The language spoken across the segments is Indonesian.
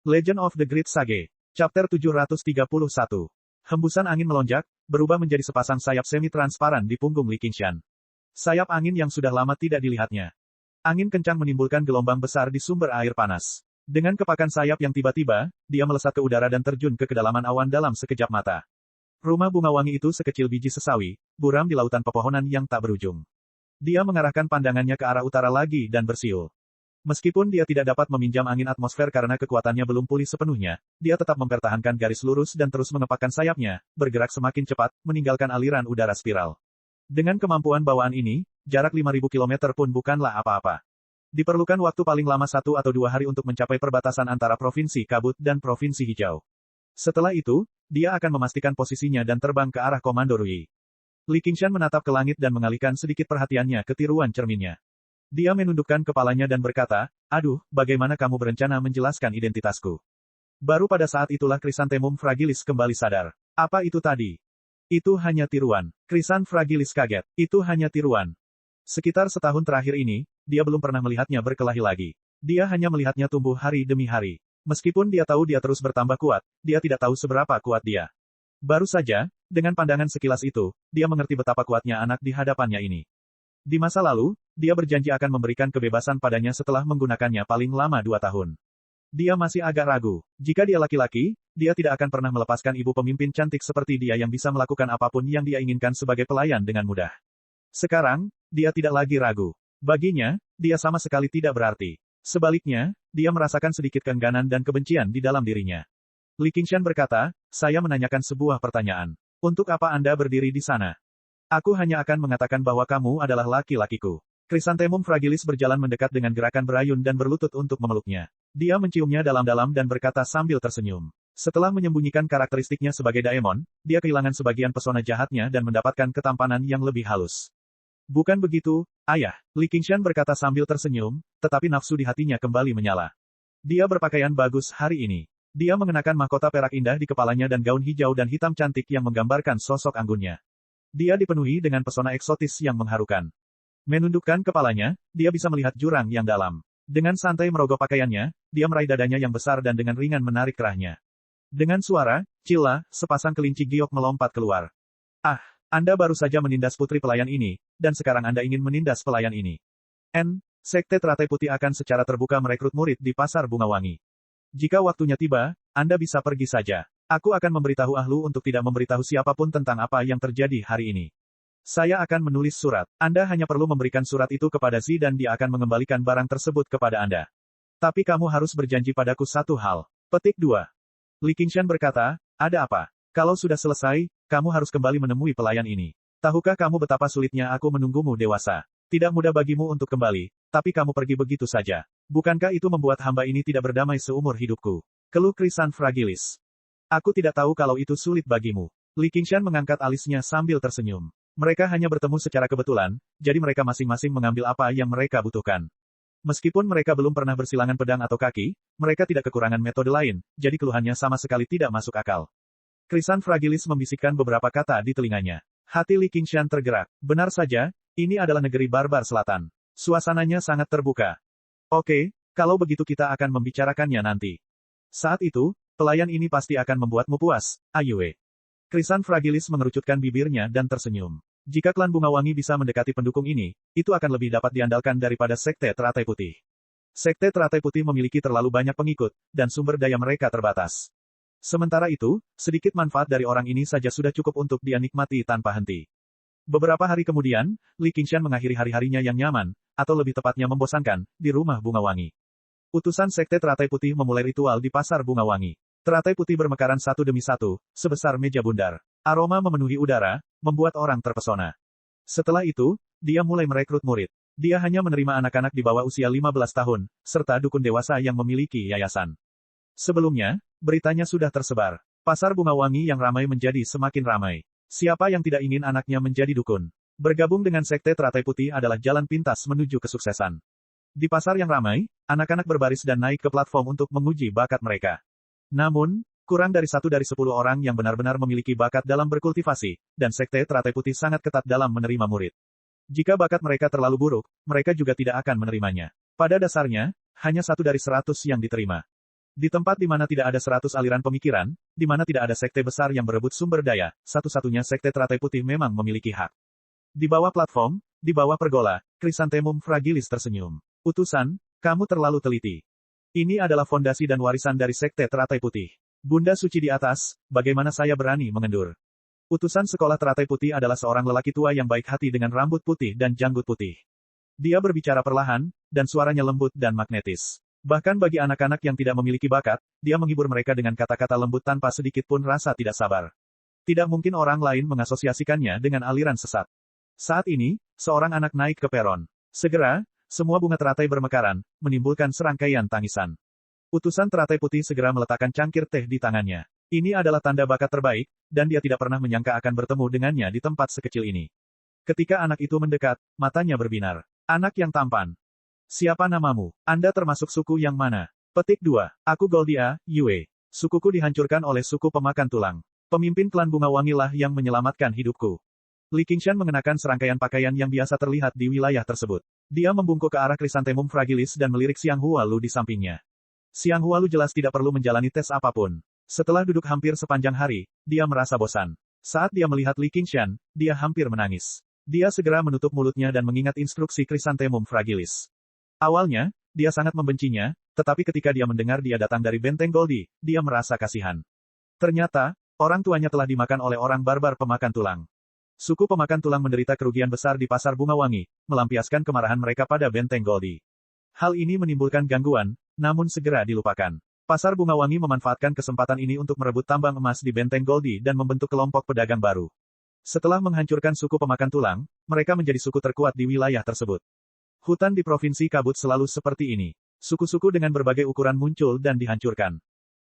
Legend of the Great Sage. Chapter 731. Hembusan angin melonjak, berubah menjadi sepasang sayap semi-transparan di punggung Li Qingshan. Sayap angin yang sudah lama tidak dilihatnya. Angin kencang menimbulkan gelombang besar di sumber air panas. Dengan kepakan sayap yang tiba-tiba, dia melesat ke udara dan terjun ke kedalaman awan dalam sekejap mata. Rumah bunga wangi itu sekecil biji sesawi, buram di lautan pepohonan yang tak berujung. Dia mengarahkan pandangannya ke arah utara lagi dan bersiul. Meskipun dia tidak dapat meminjam angin atmosfer karena kekuatannya belum pulih sepenuhnya, dia tetap mempertahankan garis lurus dan terus mengepakkan sayapnya, bergerak semakin cepat, meninggalkan aliran udara spiral. Dengan kemampuan bawaan ini, jarak 5.000 km pun bukanlah apa-apa. Diperlukan waktu paling lama 1 atau 2 hari untuk mencapai perbatasan antara Provinsi Kabut dan Provinsi Hijau. Setelah itu, dia akan memastikan posisinya dan terbang ke arah Komando Rui. Li Qingshan menatap ke langit dan mengalihkan sedikit perhatiannya ke tiruan cerminnya. Dia menundukkan kepalanya dan berkata, "Aduh, bagaimana kamu berencana menjelaskan identitasku?" Baru pada saat itulah Chrysanthemum fragilis kembali sadar. Apa itu tadi? Itu hanya tiruan. Chrysan fragilis kaget. Itu hanya tiruan. Sekitar setahun terakhir ini, dia belum pernah melihatnya berkelahi lagi. Dia hanya melihatnya tumbuh hari demi hari. Meskipun dia tahu dia terus bertambah kuat, dia tidak tahu seberapa kuat dia. Baru saja, dengan pandangan sekilas itu, dia mengerti betapa kuatnya anak di hadapannya ini. Di masa lalu, dia berjanji akan memberikan kebebasan padanya setelah menggunakannya paling lama 2 tahun. Dia masih agak ragu. Jika dia laki-laki, dia tidak akan pernah melepaskan ibu pemimpin cantik seperti dia yang bisa melakukan apapun yang dia inginkan sebagai pelayan dengan mudah. Sekarang, dia tidak lagi ragu. Baginya, dia sama sekali tidak berarti. Sebaliknya, dia merasakan sedikit keengganan dan kebencian di dalam dirinya. Li Qingshan berkata, "Saya menanyakan sebuah pertanyaan. Untuk apa Anda berdiri di sana? Aku hanya akan mengatakan bahwa kamu adalah laki-lakiku." Chrysanthemum fragilis berjalan mendekat dengan gerakan berayun dan berlutut untuk memeluknya. Dia menciumnya dalam-dalam dan berkata sambil tersenyum. Setelah menyembunyikan karakteristiknya sebagai daemon, dia kehilangan sebagian pesona jahatnya dan mendapatkan ketampanan yang lebih halus. "Bukan begitu, ayah," Li Qingshan berkata sambil tersenyum, tetapi nafsu di hatinya kembali menyala. Dia berpakaian bagus hari ini. Dia mengenakan mahkota perak indah di kepalanya dan gaun hijau dan hitam cantik yang menggambarkan sosok anggunnya. Dia dipenuhi dengan pesona eksotis yang mengharukan. Menundukkan kepalanya, dia bisa melihat jurang yang dalam. Dengan santai merogoh pakaiannya, dia meraih dadanya yang besar dan dengan ringan menarik kerahnya. Dengan suara, "Cila," sepasang kelinci giok melompat keluar. "Ah, Anda baru saja menindas putri pelayan ini, dan sekarang Anda ingin menindas pelayan ini. Sekte Teratai Putih akan secara terbuka merekrut murid di Pasar Bunga Wangi. Jika waktunya tiba, Anda bisa pergi saja. Aku akan memberitahu ahlu untuk tidak memberitahu siapapun tentang apa yang terjadi hari ini. Saya akan menulis surat. Anda hanya perlu memberikan surat itu kepada Zi dan dia akan mengembalikan barang tersebut kepada Anda. Tapi kamu harus berjanji padaku satu hal." Petik 2. Li Qingshan berkata, "Ada apa? Kalau sudah selesai, kamu harus kembali menemui pelayan ini. Tahukah kamu betapa sulitnya aku menunggumu dewasa? Tidak mudah bagimu untuk kembali, tapi kamu pergi begitu saja. Bukankah itu membuat hamba ini tidak berdamai seumur hidupku?" Keluh Chrysan fragilis. "Aku tidak tahu kalau itu sulit bagimu." Li Qingshan mengangkat alisnya sambil tersenyum. Mereka hanya bertemu secara kebetulan, jadi mereka masing-masing mengambil apa yang mereka butuhkan. Meskipun mereka belum pernah bersilangan pedang atau kaki, mereka tidak kekurangan metode lain, jadi keluhannya sama sekali tidak masuk akal. Chrysan fragilis membisikkan beberapa kata di telinganya. Hati Li Qingshan tergerak. Benar saja, ini adalah negeri barbar selatan. Suasananya sangat terbuka. "Oke, kalau begitu kita akan membicarakannya nanti. Saat itu, pelayan ini pasti akan membuatmu puas, Ayue." Chrysan fragilis mengerucutkan bibirnya dan tersenyum. Jika klan Bunga Wangi bisa mendekati pendukung ini, itu akan lebih dapat diandalkan daripada Sekte Teratai Putih. Sekte Teratai Putih memiliki terlalu banyak pengikut, dan sumber daya mereka terbatas. Sementara itu, sedikit manfaat dari orang ini saja sudah cukup untuk dia nikmati tanpa henti. Beberapa hari kemudian, Li Qingshan mengakhiri hari-harinya yang nyaman, atau lebih tepatnya membosankan, di rumah Bunga Wangi. Utusan Sekte Teratai Putih memulai ritual di Pasar Bunga Wangi. Teratai putih bermekaran satu demi satu, sebesar meja bundar. Aroma memenuhi udara, membuat orang terpesona. Setelah itu, dia mulai merekrut murid. Dia hanya menerima anak-anak di bawah usia 15 tahun, serta dukun dewasa yang memiliki yayasan. Sebelumnya, beritanya sudah tersebar. Pasar Bunga Wangi yang ramai menjadi semakin ramai. Siapa yang tidak ingin anaknya menjadi dukun? Bergabung dengan Sekte Teratai Putih adalah jalan pintas menuju kesuksesan. Di pasar yang ramai, anak-anak berbaris dan naik ke platform untuk menguji bakat mereka. Namun, kurang dari 1 dari 10 orang yang benar-benar memiliki bakat dalam berkultivasi, dan Sekte Teratai Putih sangat ketat dalam menerima murid. Jika bakat mereka terlalu buruk, mereka juga tidak akan menerimanya. Pada dasarnya, hanya 1 dari 100 yang diterima. Di tempat di mana tidak ada 100 aliran pemikiran, di mana tidak ada sekte besar yang berebut sumber daya, satu-satunya sekte teratai putih memang memiliki hak. Di bawah platform, di bawah pergola, Chrysanthemum Fragilis tersenyum. Utusan, kamu terlalu teliti. Ini adalah fondasi dan warisan dari sekte teratai putih. Bunda suci di atas, bagaimana saya berani mengendur? Utusan sekolah teratai putih adalah seorang lelaki tua yang baik hati dengan rambut putih dan janggut putih. Dia berbicara perlahan, dan suaranya lembut dan magnetis. Bahkan bagi anak-anak yang tidak memiliki bakat, dia menghibur mereka dengan kata-kata lembut tanpa sedikit pun rasa tidak sabar. Tidak mungkin orang lain mengasosiasikannya dengan aliran sesat. Saat ini, seorang anak naik ke peron. Segera, semua bunga teratai bermekaran, menimbulkan serangkaian tangisan. Utusan teratai putih segera meletakkan cangkir teh di tangannya. Ini adalah tanda bakat terbaik, dan dia tidak pernah menyangka akan bertemu dengannya di tempat sekecil ini. Ketika anak itu mendekat, matanya berbinar. Anak yang tampan. Siapa namamu? Anda termasuk suku yang mana? Petik 2. Aku Goldia, Yue. Sukuku dihancurkan oleh suku pemakan tulang. Pemimpin klan bunga wangilah yang menyelamatkan hidupku. Li Qingshan mengenakan serangkaian pakaian yang biasa terlihat di wilayah tersebut. Dia membungkuk ke arah Chrysanthemum Fragilis dan melirik Xiang Hualu di sampingnya. Xiang Hualu jelas tidak perlu menjalani tes apapun. Setelah duduk hampir sepanjang hari, dia merasa bosan. Saat dia melihat Li Qingshan, dia hampir menangis. Dia segera menutup mulutnya dan mengingat instruksi Chrysanthemum Fragilis. Awalnya, dia sangat membencinya, tetapi ketika dia mendengar dia datang dari Benteng Goldi, dia merasa kasihan. Ternyata, orang tuanya telah dimakan oleh orang barbar pemakan tulang. Suku pemakan tulang menderita kerugian besar di pasar bunga wangi, melampiaskan kemarahan mereka pada Benteng Goldi. Hal ini menimbulkan gangguan, namun segera dilupakan. Pasar bunga wangi memanfaatkan kesempatan ini untuk merebut tambang emas di Benteng Goldi dan membentuk kelompok pedagang baru. Setelah menghancurkan suku pemakan tulang, mereka menjadi suku terkuat di wilayah tersebut. Hutan di Provinsi Kabut selalu seperti ini. Suku-suku dengan berbagai ukuran muncul dan dihancurkan.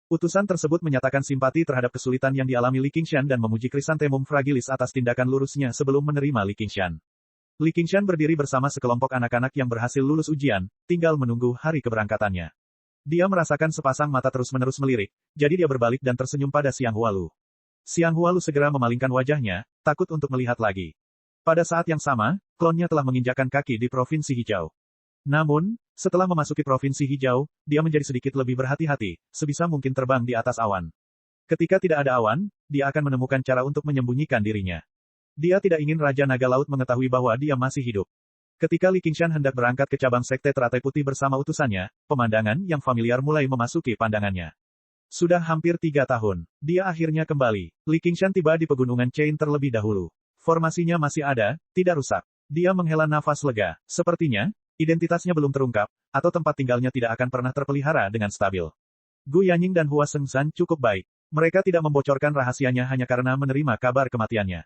Utusan tersebut menyatakan simpati terhadap kesulitan yang dialami Li Qingshan dan memuji Chrysanthemum Fragilis atas tindakan lurusnya sebelum menerima Li Qingshan. Li Qingshan berdiri bersama sekelompok anak-anak yang berhasil lulus ujian, tinggal menunggu hari keberangkatannya. Dia merasakan sepasang mata terus-menerus melirik, jadi dia berbalik dan tersenyum pada Xiang Hualu. Xiang Hualu segera memalingkan wajahnya, takut untuk melihat lagi. Pada saat yang sama, klonnya telah menginjakkan kaki di Provinsi Hijau. Namun, setelah memasuki Provinsi Hijau, dia menjadi sedikit lebih berhati-hati, sebisa mungkin terbang di atas awan. Ketika tidak ada awan, dia akan menemukan cara untuk menyembunyikan dirinya. Dia tidak ingin Raja Naga Laut mengetahui bahwa dia masih hidup. Ketika Li Qingshan hendak berangkat ke cabang Sekte Teratai Putih bersama utusannya, pemandangan yang familiar mulai memasuki pandangannya. Sudah hampir 3 tahun, dia akhirnya kembali. Li Qingshan tiba di pegunungan Chain terlebih dahulu. Formasinya masih ada, tidak rusak. Dia menghela nafas lega. Sepertinya, identitasnya belum terungkap, atau tempat tinggalnya tidak akan pernah terpelihara dengan stabil. Gu Yanying dan Hua Sengshan cukup baik. Mereka tidak membocorkan rahasianya hanya karena menerima kabar kematiannya.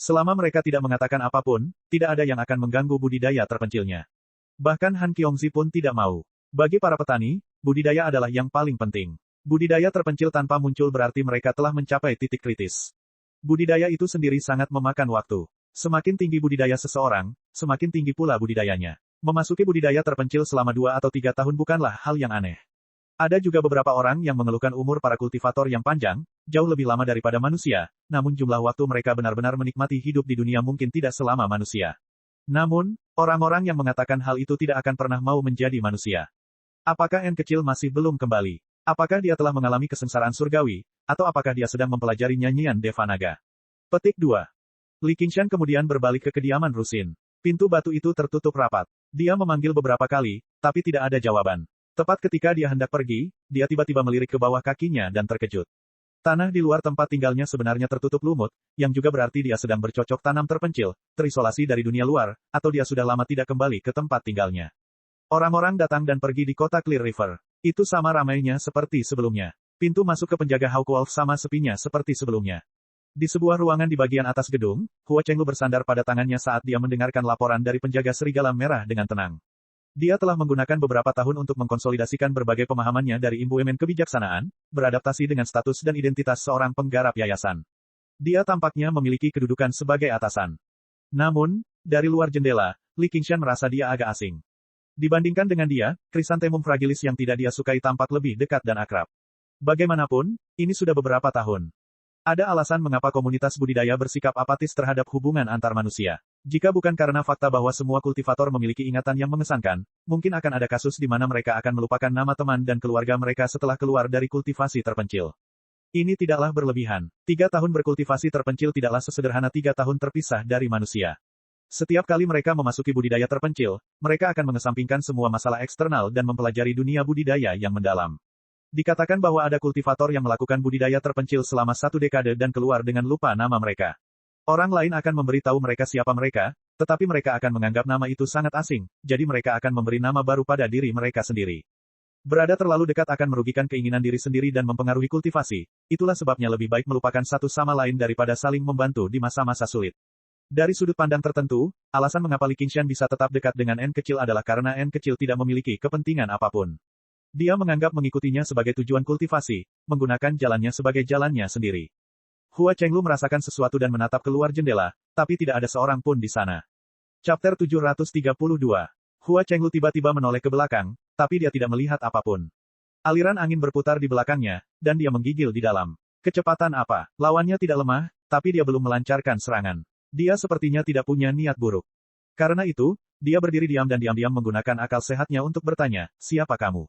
Selama mereka tidak mengatakan apapun, tidak ada yang akan mengganggu budidaya terpencilnya. Bahkan Han Qiongzi pun tidak mau. Bagi para petani, budidaya adalah yang paling penting. Budidaya terpencil tanpa muncul berarti mereka telah mencapai titik kritis. Budidaya itu sendiri sangat memakan waktu. Semakin tinggi budidaya seseorang, semakin tinggi pula budidayanya. Memasuki budidaya terpencil selama 2 atau 3 tahun bukanlah hal yang aneh. Ada juga beberapa orang yang mengeluhkan umur para kultivator yang panjang, jauh lebih lama daripada manusia, namun jumlah waktu mereka benar-benar menikmati hidup di dunia mungkin tidak selama manusia. Namun, orang-orang yang mengatakan hal itu tidak akan pernah mau menjadi manusia. Apakah N kecil masih belum kembali? Apakah dia telah mengalami kesengsaraan surgawi, atau apakah dia sedang mempelajari nyanyian Deva Naga? Petik 2. Li Qingshan kemudian berbalik ke kediaman Rusin. Pintu batu itu tertutup rapat. Dia memanggil beberapa kali, tapi tidak ada jawaban. Tepat ketika dia hendak pergi, dia tiba-tiba melirik ke bawah kakinya dan terkejut. Tanah di luar tempat tinggalnya sebenarnya tertutup lumut, yang juga berarti dia sedang bercocok tanam terpencil, terisolasi dari dunia luar, atau dia sudah lama tidak kembali ke tempat tinggalnya. Orang-orang datang dan pergi di kota Clear River. Itu sama ramainya seperti sebelumnya. Pintu masuk ke penjaga Hawk Wolf sama sepinya seperti sebelumnya. Di sebuah ruangan di bagian atas gedung, Hua Chenglu bersandar pada tangannya saat dia mendengarkan laporan dari penjaga serigala merah dengan tenang. Dia telah menggunakan beberapa tahun untuk mengkonsolidasikan berbagai pemahamannya dari imbuemen kebijaksanaan, beradaptasi dengan status dan identitas seorang penggarap yayasan. Dia tampaknya memiliki kedudukan sebagai atasan. Namun, dari luar jendela, Li Qingshan merasa dia agak asing. Dibandingkan dengan dia, Chrysanthemum Fragilis yang tidak dia sukai tampak lebih dekat dan akrab. Bagaimanapun, ini sudah beberapa tahun. Ada alasan mengapa komunitas budidaya bersikap apatis terhadap hubungan antar manusia. Jika bukan karena fakta bahwa semua kultivator memiliki ingatan yang mengesankan, mungkin akan ada kasus di mana mereka akan melupakan nama teman dan keluarga mereka setelah keluar dari kultivasi terpencil. Ini tidaklah berlebihan. 3 tahun berkultivasi terpencil tidaklah sesederhana 3 tahun terpisah dari manusia. Setiap kali mereka memasuki budidaya terpencil, mereka akan mengesampingkan semua masalah eksternal dan mempelajari dunia budidaya yang mendalam. Dikatakan bahwa ada kultivator yang melakukan budidaya terpencil selama 1 dekade dan keluar dengan lupa nama mereka. Orang lain akan memberitahu mereka siapa mereka, tetapi mereka akan menganggap nama itu sangat asing, jadi mereka akan memberi nama baru pada diri mereka sendiri. Berada terlalu dekat akan merugikan keinginan diri sendiri dan mempengaruhi kultivasi, itulah sebabnya lebih baik melupakan satu sama lain daripada saling membantu di masa-masa sulit. Dari sudut pandang tertentu, alasan mengapa Li Qingshan bisa tetap dekat dengan N kecil adalah karena N kecil tidak memiliki kepentingan apapun. Dia menganggap mengikutinya sebagai tujuan kultivasi, menggunakan jalannya sebagai jalannya sendiri. Hua Chenglu merasakan sesuatu dan menatap keluar jendela, tapi tidak ada seorang pun di sana. Chapter 732. Hua Chenglu tiba-tiba menoleh ke belakang, tapi dia tidak melihat apapun. Aliran angin berputar di belakangnya, dan dia menggigil di dalam. Kecepatan apa? Lawannya tidak lemah, tapi dia belum melancarkan serangan. Dia sepertinya tidak punya niat buruk. Karena itu, dia berdiri diam dan diam-diam menggunakan akal sehatnya untuk bertanya, siapa kamu?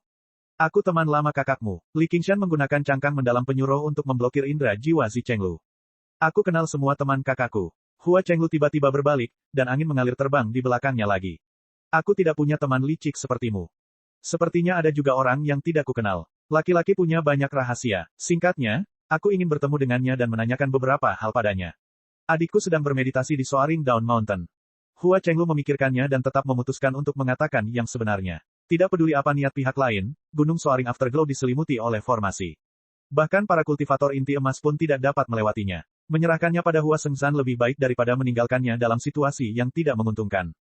Aku teman lama kakakmu. Li Qingshan menggunakan cangkang mendalam penyuruh untuk memblokir indera jiwa Zi Chenglu. Aku kenal semua teman kakakku. Hua Chenglu tiba-tiba berbalik, dan angin mengalir terbang di belakangnya lagi. Aku tidak punya teman licik sepertimu. Sepertinya ada juga orang yang tidak kukenal. Laki-laki punya banyak rahasia. Singkatnya, aku ingin bertemu dengannya dan menanyakan beberapa hal padanya. Adikku sedang bermeditasi di Soaring Down Mountain. Hua Chenglu memikirkannya dan tetap memutuskan untuk mengatakan yang sebenarnya. Tidak peduli apa niat pihak lain, Gunung Soaring Afterglow diselimuti oleh formasi. Bahkan para kultivator inti emas pun tidak dapat melewatinya. Menyerahkannya pada Hua Sengzan lebih baik daripada meninggalkannya dalam situasi yang tidak menguntungkan.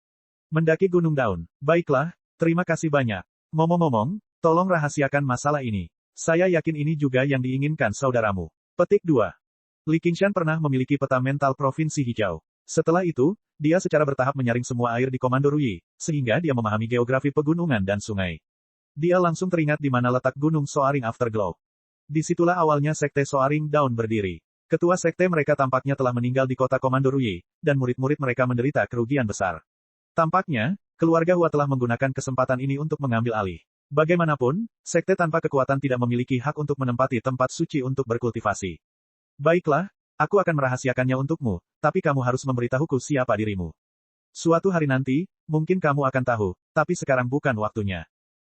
Mendaki Gunung Daun. Baiklah, terima kasih banyak. Ngomong-ngomong, tolong rahasiakan masalah ini. Saya yakin ini juga yang diinginkan saudaramu. Petik 2. Li Qingshan pernah memiliki peta mental Provinsi Hijau. Setelah itu, dia secara bertahap menyaring semua air di Komando Ruyi, sehingga dia memahami geografi pegunungan dan sungai. Dia langsung teringat di mana letak Gunung Soaring Afterglow. Disitulah awalnya Sekte Soaring Down berdiri. Ketua sekte mereka tampaknya telah meninggal di kota Komando Ruyi, dan murid-murid mereka menderita kerugian besar. Tampaknya, keluarga Hua telah menggunakan kesempatan ini untuk mengambil alih. Bagaimanapun, sekte tanpa kekuatan tidak memiliki hak untuk menempati tempat suci untuk berkultivasi. Baiklah, aku akan merahasiakannya untukmu, tapi kamu harus memberitahuku siapa dirimu. Suatu hari nanti, mungkin kamu akan tahu, tapi sekarang bukan waktunya.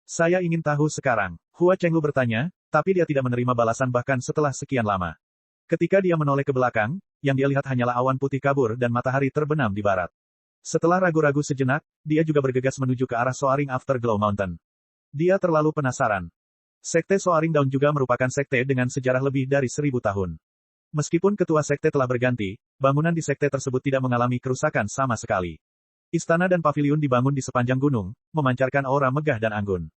Saya ingin tahu sekarang. Hua Chenglu bertanya, tapi dia tidak menerima balasan bahkan setelah sekian lama. Ketika dia menoleh ke belakang, yang dia lihat hanyalah awan putih kabur dan matahari terbenam di barat. Setelah ragu-ragu sejenak, dia juga bergegas menuju ke arah Soaring Afterglow Mountain. Dia terlalu penasaran. Sekte Soaring Down juga merupakan sekte dengan sejarah lebih dari 1000 tahun. Meskipun ketua sekte telah berganti, bangunan di sekte tersebut tidak mengalami kerusakan sama sekali. Istana dan paviliun dibangun di sepanjang gunung, memancarkan aura megah dan anggun.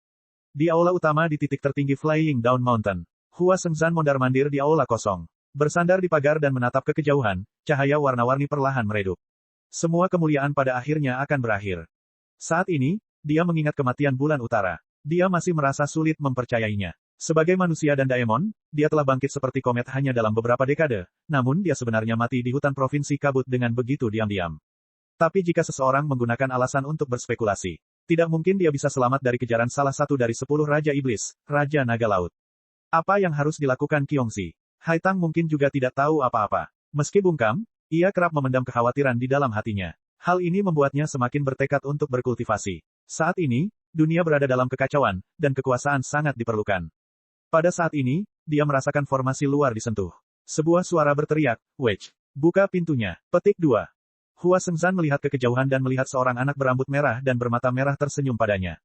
Di aula utama di titik tertinggi Flying Down Mountain, Hua Sengzan mondar-mandir di aula kosong. Bersandar di pagar dan menatap ke kejauhan, cahaya warna-warni perlahan meredup. Semua kemuliaan pada akhirnya akan berakhir. Saat ini, dia mengingat kematian bulan utara. Dia masih merasa sulit mempercayainya. Sebagai manusia dan daemon, dia telah bangkit seperti komet hanya dalam beberapa dekade, namun dia sebenarnya mati di hutan provinsi kabut dengan begitu diam-diam. Tapi jika seseorang menggunakan alasan untuk berspekulasi, tidak mungkin dia bisa selamat dari kejaran salah satu dari 10 Raja Iblis, Raja Naga Laut. Apa yang harus dilakukan Qiongxi? Haitang mungkin juga tidak tahu apa-apa. Meski bungkam, ia kerap memendam kekhawatiran di dalam hatinya. Hal ini membuatnya semakin bertekad untuk berkultivasi. Saat ini, dunia berada dalam kekacauan, dan kekuasaan sangat diperlukan. Pada saat ini, dia merasakan formasi luar disentuh. Sebuah suara berteriak, "Wedge, buka pintunya." Petik 2. Hua Sengzan melihat ke kejauhan dan melihat seorang anak berambut merah dan bermata merah tersenyum padanya.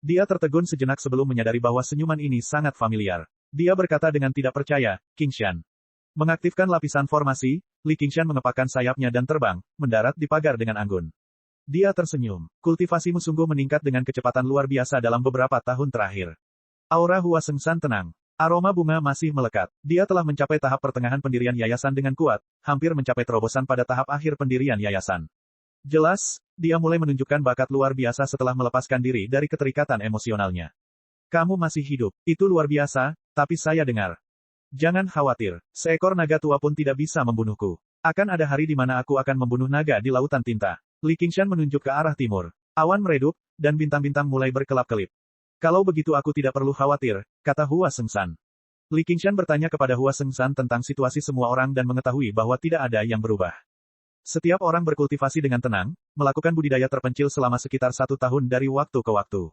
Dia tertegun sejenak sebelum menyadari bahwa senyuman ini sangat familiar. Dia berkata dengan tidak percaya, "Qingshan." Mengaktifkan lapisan formasi, Li Qingshan mengepakkan sayapnya dan terbang, mendarat di pagar dengan anggun. Dia tersenyum. Kultivasimu sungguh meningkat dengan kecepatan luar biasa dalam beberapa tahun terakhir. Aura Hua Sengzan tenang. Aroma bunga masih melekat. Dia telah mencapai tahap pertengahan pendirian yayasan dengan kuat, hampir mencapai terobosan pada tahap akhir pendirian yayasan. Jelas, dia mulai menunjukkan bakat luar biasa setelah melepaskan diri dari keterikatan emosionalnya. Kamu masih hidup. Itu luar biasa, tapi saya dengar. Jangan khawatir, seekor naga tua pun tidak bisa membunuhku. Akan ada hari di mana aku akan membunuh naga di lautan tinta. Li Qingshan menunjuk ke arah timur. Awan meredup, dan bintang-bintang mulai berkelap-kelip. Kalau begitu aku tidak perlu khawatir, kata Hua Sengshan. Li Qingshan bertanya kepada Hua Sengshan tentang situasi semua orang dan mengetahui bahwa tidak ada yang berubah. Setiap orang berkultivasi dengan tenang, melakukan budidaya terpencil selama sekitar 1 tahun dari waktu ke waktu.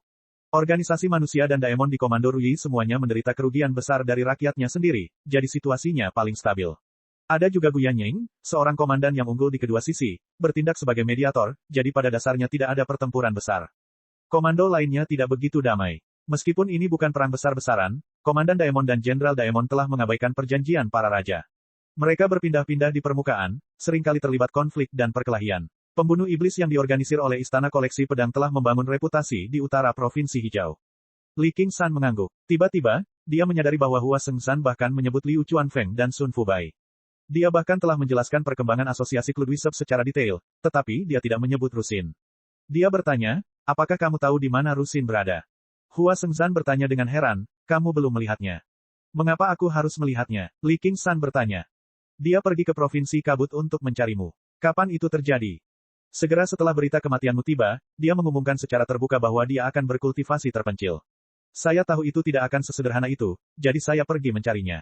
Organisasi manusia dan Daemon di Komando Ruyi semuanya menderita kerugian besar dari rakyatnya sendiri, jadi situasinya paling stabil. Ada juga Gu Yanying, seorang komandan yang unggul di kedua sisi, bertindak sebagai mediator, jadi pada dasarnya tidak ada pertempuran besar. Komando lainnya tidak begitu damai. Meskipun ini bukan perang besar-besaran, Komandan Daemon dan Jenderal Daemon telah mengabaikan perjanjian para raja. Mereka berpindah-pindah di permukaan, seringkali terlibat konflik dan perkelahian. Pembunuh iblis yang diorganisir oleh Istana Koleksi Pedang telah membangun reputasi di utara Provinsi Hijau. Li Qingshan mengangguk. Tiba-tiba, dia menyadari bahwa Hua Sengshan bahkan menyebut Liu Chuanfeng dan Sun Fubai. Dia bahkan telah menjelaskan perkembangan asosiasi Kludwisep secara detail, tetapi dia tidak menyebut Rusin. Dia bertanya, apakah kamu tahu di mana Rusin berada? Hua Sengshan bertanya dengan heran, kamu belum melihatnya. Mengapa aku harus melihatnya? Li Qingshan bertanya. Dia pergi ke Provinsi Kabut untuk mencarimu. Kapan itu terjadi? Segera setelah berita kematianmu tiba, dia mengumumkan secara terbuka bahwa dia akan berkultivasi terpencil. Saya tahu itu tidak akan sesederhana itu, jadi saya pergi mencarinya.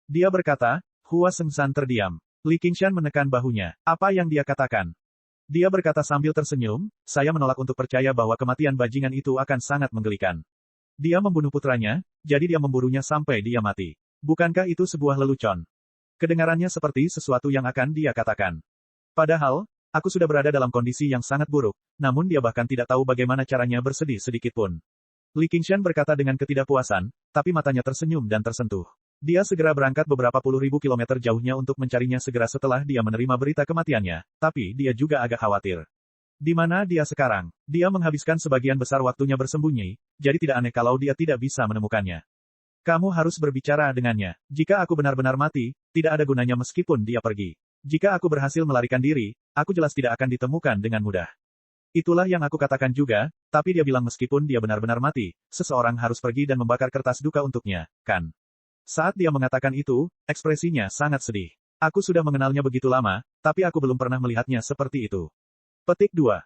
Dia berkata. Hua Sengshan terdiam. Li Qingshan menekan bahunya. Apa yang dia katakan? Dia berkata sambil tersenyum, saya menolak untuk percaya bahwa kematian bajingan itu akan sangat menggelikan. Dia membunuh putranya, jadi dia memburunya sampai dia mati. Bukankah itu sebuah lelucon? Kedengarannya seperti sesuatu yang akan dia katakan. Padahal, aku sudah berada dalam kondisi yang sangat buruk, namun dia bahkan tidak tahu bagaimana caranya bersedih sedikit pun. Li Qingshan berkata dengan ketidakpuasan, tapi matanya tersenyum dan tersentuh. Dia segera berangkat beberapa puluh ribu kilometer jauhnya untuk mencarinya segera setelah dia menerima berita kematiannya, tapi dia juga agak khawatir. Di mana dia sekarang? Dia menghabiskan sebagian besar waktunya bersembunyi, jadi tidak aneh kalau dia tidak bisa menemukannya. Kamu harus berbicara dengannya. Jika aku benar-benar mati, tidak ada gunanya meskipun dia pergi. Jika aku berhasil melarikan diri, aku jelas tidak akan ditemukan dengan mudah. Itulah yang aku katakan juga, tapi dia bilang meskipun dia benar-benar mati, seseorang harus pergi dan membakar kertas duka untuknya, kan? Saat dia mengatakan itu, ekspresinya sangat sedih. Aku sudah mengenalnya begitu lama, tapi aku belum pernah melihatnya seperti itu. Petik 2.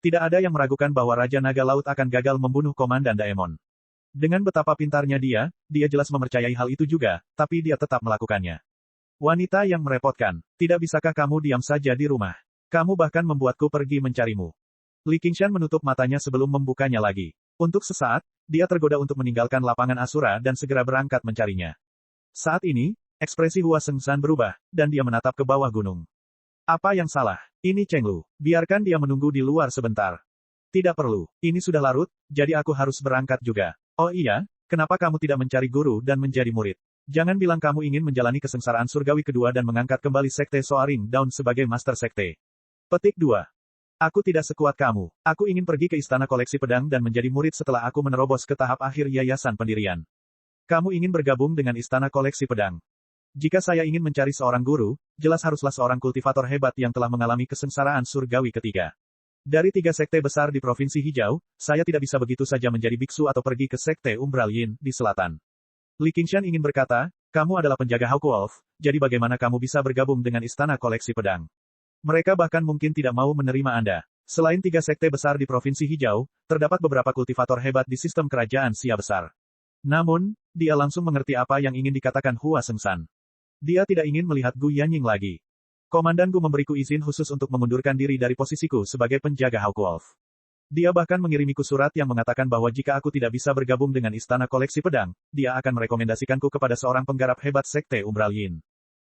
Tidak ada yang meragukan bahwa Raja Naga Laut akan gagal membunuh Komandan Daemon. Dengan betapa pintarnya dia jelas mempercayai hal itu juga, tapi dia tetap melakukannya. Wanita yang merepotkan. Tidak bisakah kamu diam saja di rumah? Kamu bahkan membuatku pergi mencarimu. Li Qingshan menutup matanya sebelum membukanya lagi. Untuk sesaat, dia tergoda untuk meninggalkan lapangan Asura dan segera berangkat mencarinya. Saat ini, ekspresi Hua Sengshan berubah, dan dia menatap ke bawah gunung. Apa yang salah? Ini Chenglu. Biarkan dia menunggu di luar sebentar. Tidak perlu. Ini sudah larut, jadi aku harus berangkat juga. Oh iya, kenapa kamu tidak mencari guru dan menjadi murid? Jangan bilang kamu ingin menjalani kesengsaraan surgawi kedua dan mengangkat kembali Sekte Soaring Dawn sebagai Master Sekte. Petik 2. Aku tidak sekuat kamu. Aku ingin pergi ke Istana Koleksi Pedang dan menjadi murid setelah aku menerobos ke tahap akhir yayasan pendirian. Kamu ingin bergabung dengan Istana Koleksi Pedang. Jika saya ingin mencari seorang guru, jelas haruslah seorang kultivator hebat yang telah mengalami kesengsaraan surgawi ketiga. Dari 3 sekte besar di Provinsi Hijau, saya tidak bisa begitu saja menjadi biksu atau pergi ke Sekte Umbral Yin, di selatan. Li Qingshan ingin berkata, kamu adalah penjaga Hawkwolf, jadi bagaimana kamu bisa bergabung dengan Istana Koleksi Pedang? Mereka bahkan mungkin tidak mau menerima Anda. Selain 3 sekte besar di Provinsi Hijau, terdapat beberapa kultivator hebat di sistem kerajaan Sia besar. Namun, dia langsung mengerti apa yang ingin dikatakan Hua Sengshan. Dia tidak ingin melihat Gu Yanying lagi. Komandan Gu memberiku izin khusus untuk mengundurkan diri dari posisiku sebagai penjaga Hawkwolf. Dia bahkan mengirimiku surat yang mengatakan bahwa jika aku tidak bisa bergabung dengan Istana Koleksi Pedang, dia akan merekomendasikanku kepada seorang penggarap hebat Sekte Umbral Yin.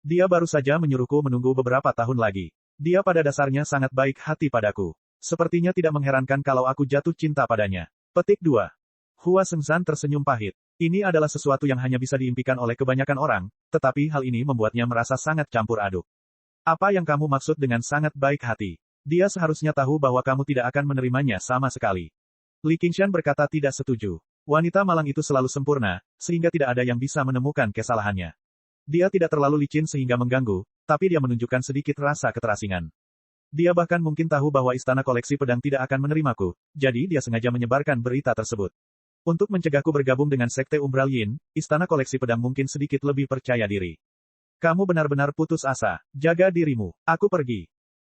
Dia baru saja menyuruhku menunggu beberapa tahun lagi. Dia pada dasarnya sangat baik hati padaku. Sepertinya tidak mengherankan kalau aku jatuh cinta padanya. Petik 2. Hua Sengshan tersenyum pahit. Ini adalah sesuatu yang hanya bisa diimpikan oleh kebanyakan orang, tetapi hal ini membuatnya merasa sangat campur aduk. Apa yang kamu maksud dengan sangat baik hati? Dia seharusnya tahu bahwa kamu tidak akan menerimanya sama sekali. Li Qingshan berkata tidak setuju. Wanita malang itu selalu sempurna, sehingga tidak ada yang bisa menemukan kesalahannya. Dia tidak terlalu licin sehingga mengganggu, tapi dia menunjukkan sedikit rasa keterasingan. Dia bahkan mungkin tahu bahwa Istana Koleksi Pedang tidak akan menerimaku, jadi dia sengaja menyebarkan berita tersebut. Untuk mencegahku bergabung dengan Sekte Umbral Yin, Istana Koleksi Pedang mungkin sedikit lebih percaya diri. Kamu benar-benar putus asa. Jaga dirimu. Aku pergi.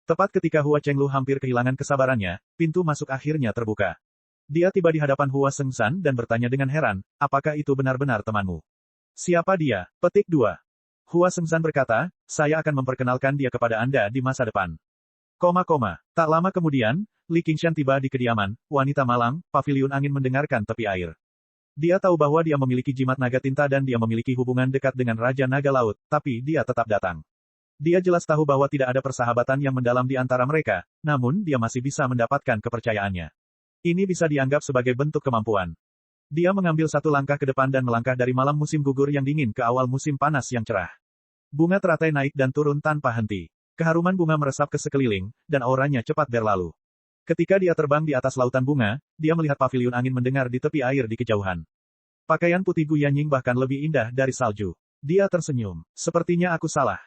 Tepat ketika Hua Chenglu hampir kehilangan kesabarannya, pintu masuk akhirnya terbuka. Dia tiba di hadapan Hua Sengshan dan bertanya dengan heran, apakah itu benar-benar temanmu? Siapa dia? Petik 2. Hua Sengshan berkata, saya akan memperkenalkan dia kepada Anda di masa depan. Tak lama kemudian, Li Qingshan tiba di kediaman, wanita malang, paviliun angin mendengarkan tepi air. Dia tahu bahwa dia memiliki jimat naga tinta dan dia memiliki hubungan dekat dengan Raja Naga Laut, tapi dia tetap datang. Dia jelas tahu bahwa tidak ada persahabatan yang mendalam di antara mereka, namun dia masih bisa mendapatkan kepercayaannya. Ini bisa dianggap sebagai bentuk kemampuan. Dia mengambil satu langkah ke depan dan melangkah dari malam musim gugur yang dingin ke awal musim panas yang cerah. Bunga teratai naik dan turun tanpa henti. Keharuman bunga meresap ke sekeliling, dan auranya cepat berlalu. Ketika dia terbang di atas lautan bunga, dia melihat paviliun angin mendengar di tepi air di kejauhan. Pakaian putih Gu Yanying bahkan lebih indah dari salju. Dia tersenyum. Sepertinya aku salah.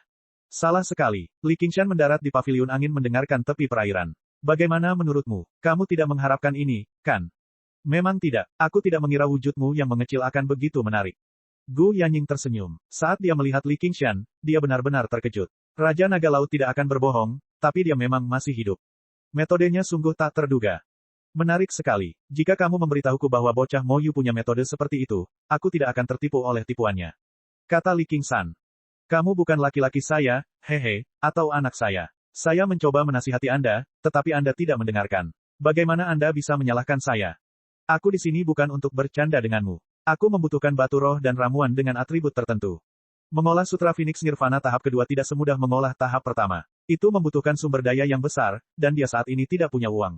Salah sekali. Li Qingshan mendarat di paviliun angin mendengarkan tepi perairan. Bagaimana menurutmu? Kamu tidak mengharapkan ini, kan? Memang tidak. Aku tidak mengira wujudmu yang mengecil akan begitu menarik. Gu Yanying tersenyum. Saat dia melihat Li Qingshan, dia benar-benar terkejut. Raja Naga Laut tidak akan berbohong, tapi dia memang masih hidup. Metodenya sungguh tak terduga. Menarik sekali. Jika kamu memberitahuku bahwa bocah Mo Yu punya metode seperti itu, aku tidak akan tertipu oleh tipuannya. Kata Li Qingshan. Kamu bukan laki-laki saya, hehe, atau anak saya. Saya mencoba menasihati Anda, tetapi Anda tidak mendengarkan. Bagaimana Anda bisa menyalahkan saya? Aku di sini bukan untuk bercanda denganmu. Aku membutuhkan batu roh dan ramuan dengan atribut tertentu. Mengolah Sutra Phoenix Nirvana tahap kedua tidak semudah mengolah tahap pertama. Itu membutuhkan sumber daya yang besar, dan dia saat ini tidak punya uang.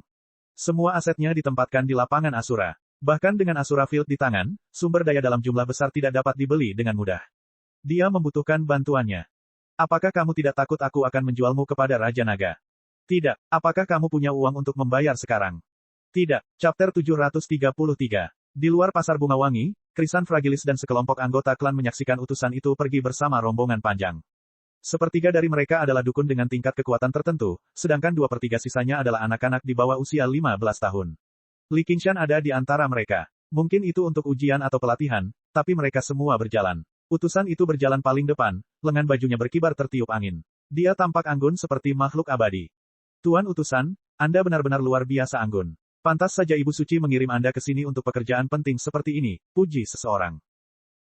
Semua asetnya ditempatkan di lapangan Asura. Bahkan dengan Asura Field di tangan, sumber daya dalam jumlah besar tidak dapat dibeli dengan mudah. Dia membutuhkan bantuannya. Apakah kamu tidak takut aku akan menjualmu kepada Raja Naga? Tidak. Apakah kamu punya uang untuk membayar sekarang? Tidak. Chapter 733. Di luar pasar bunga wangi, Krisan Fragilis dan sekelompok anggota klan menyaksikan utusan itu pergi bersama rombongan panjang. Sepertiga dari mereka adalah dukun dengan tingkat kekuatan tertentu, sedangkan 2/3 sisanya adalah anak-anak di bawah usia 15 tahun. Li Qingshan ada di antara mereka. Mungkin itu untuk ujian atau pelatihan, tapi mereka semua berjalan. Utusan itu berjalan paling depan, lengan bajunya berkibar tertiup angin. Dia tampak anggun seperti makhluk abadi. Tuan utusan, Anda benar-benar luar biasa anggun. Pantas saja Ibu Suci mengirim Anda ke sini untuk pekerjaan penting seperti ini, puji seseorang.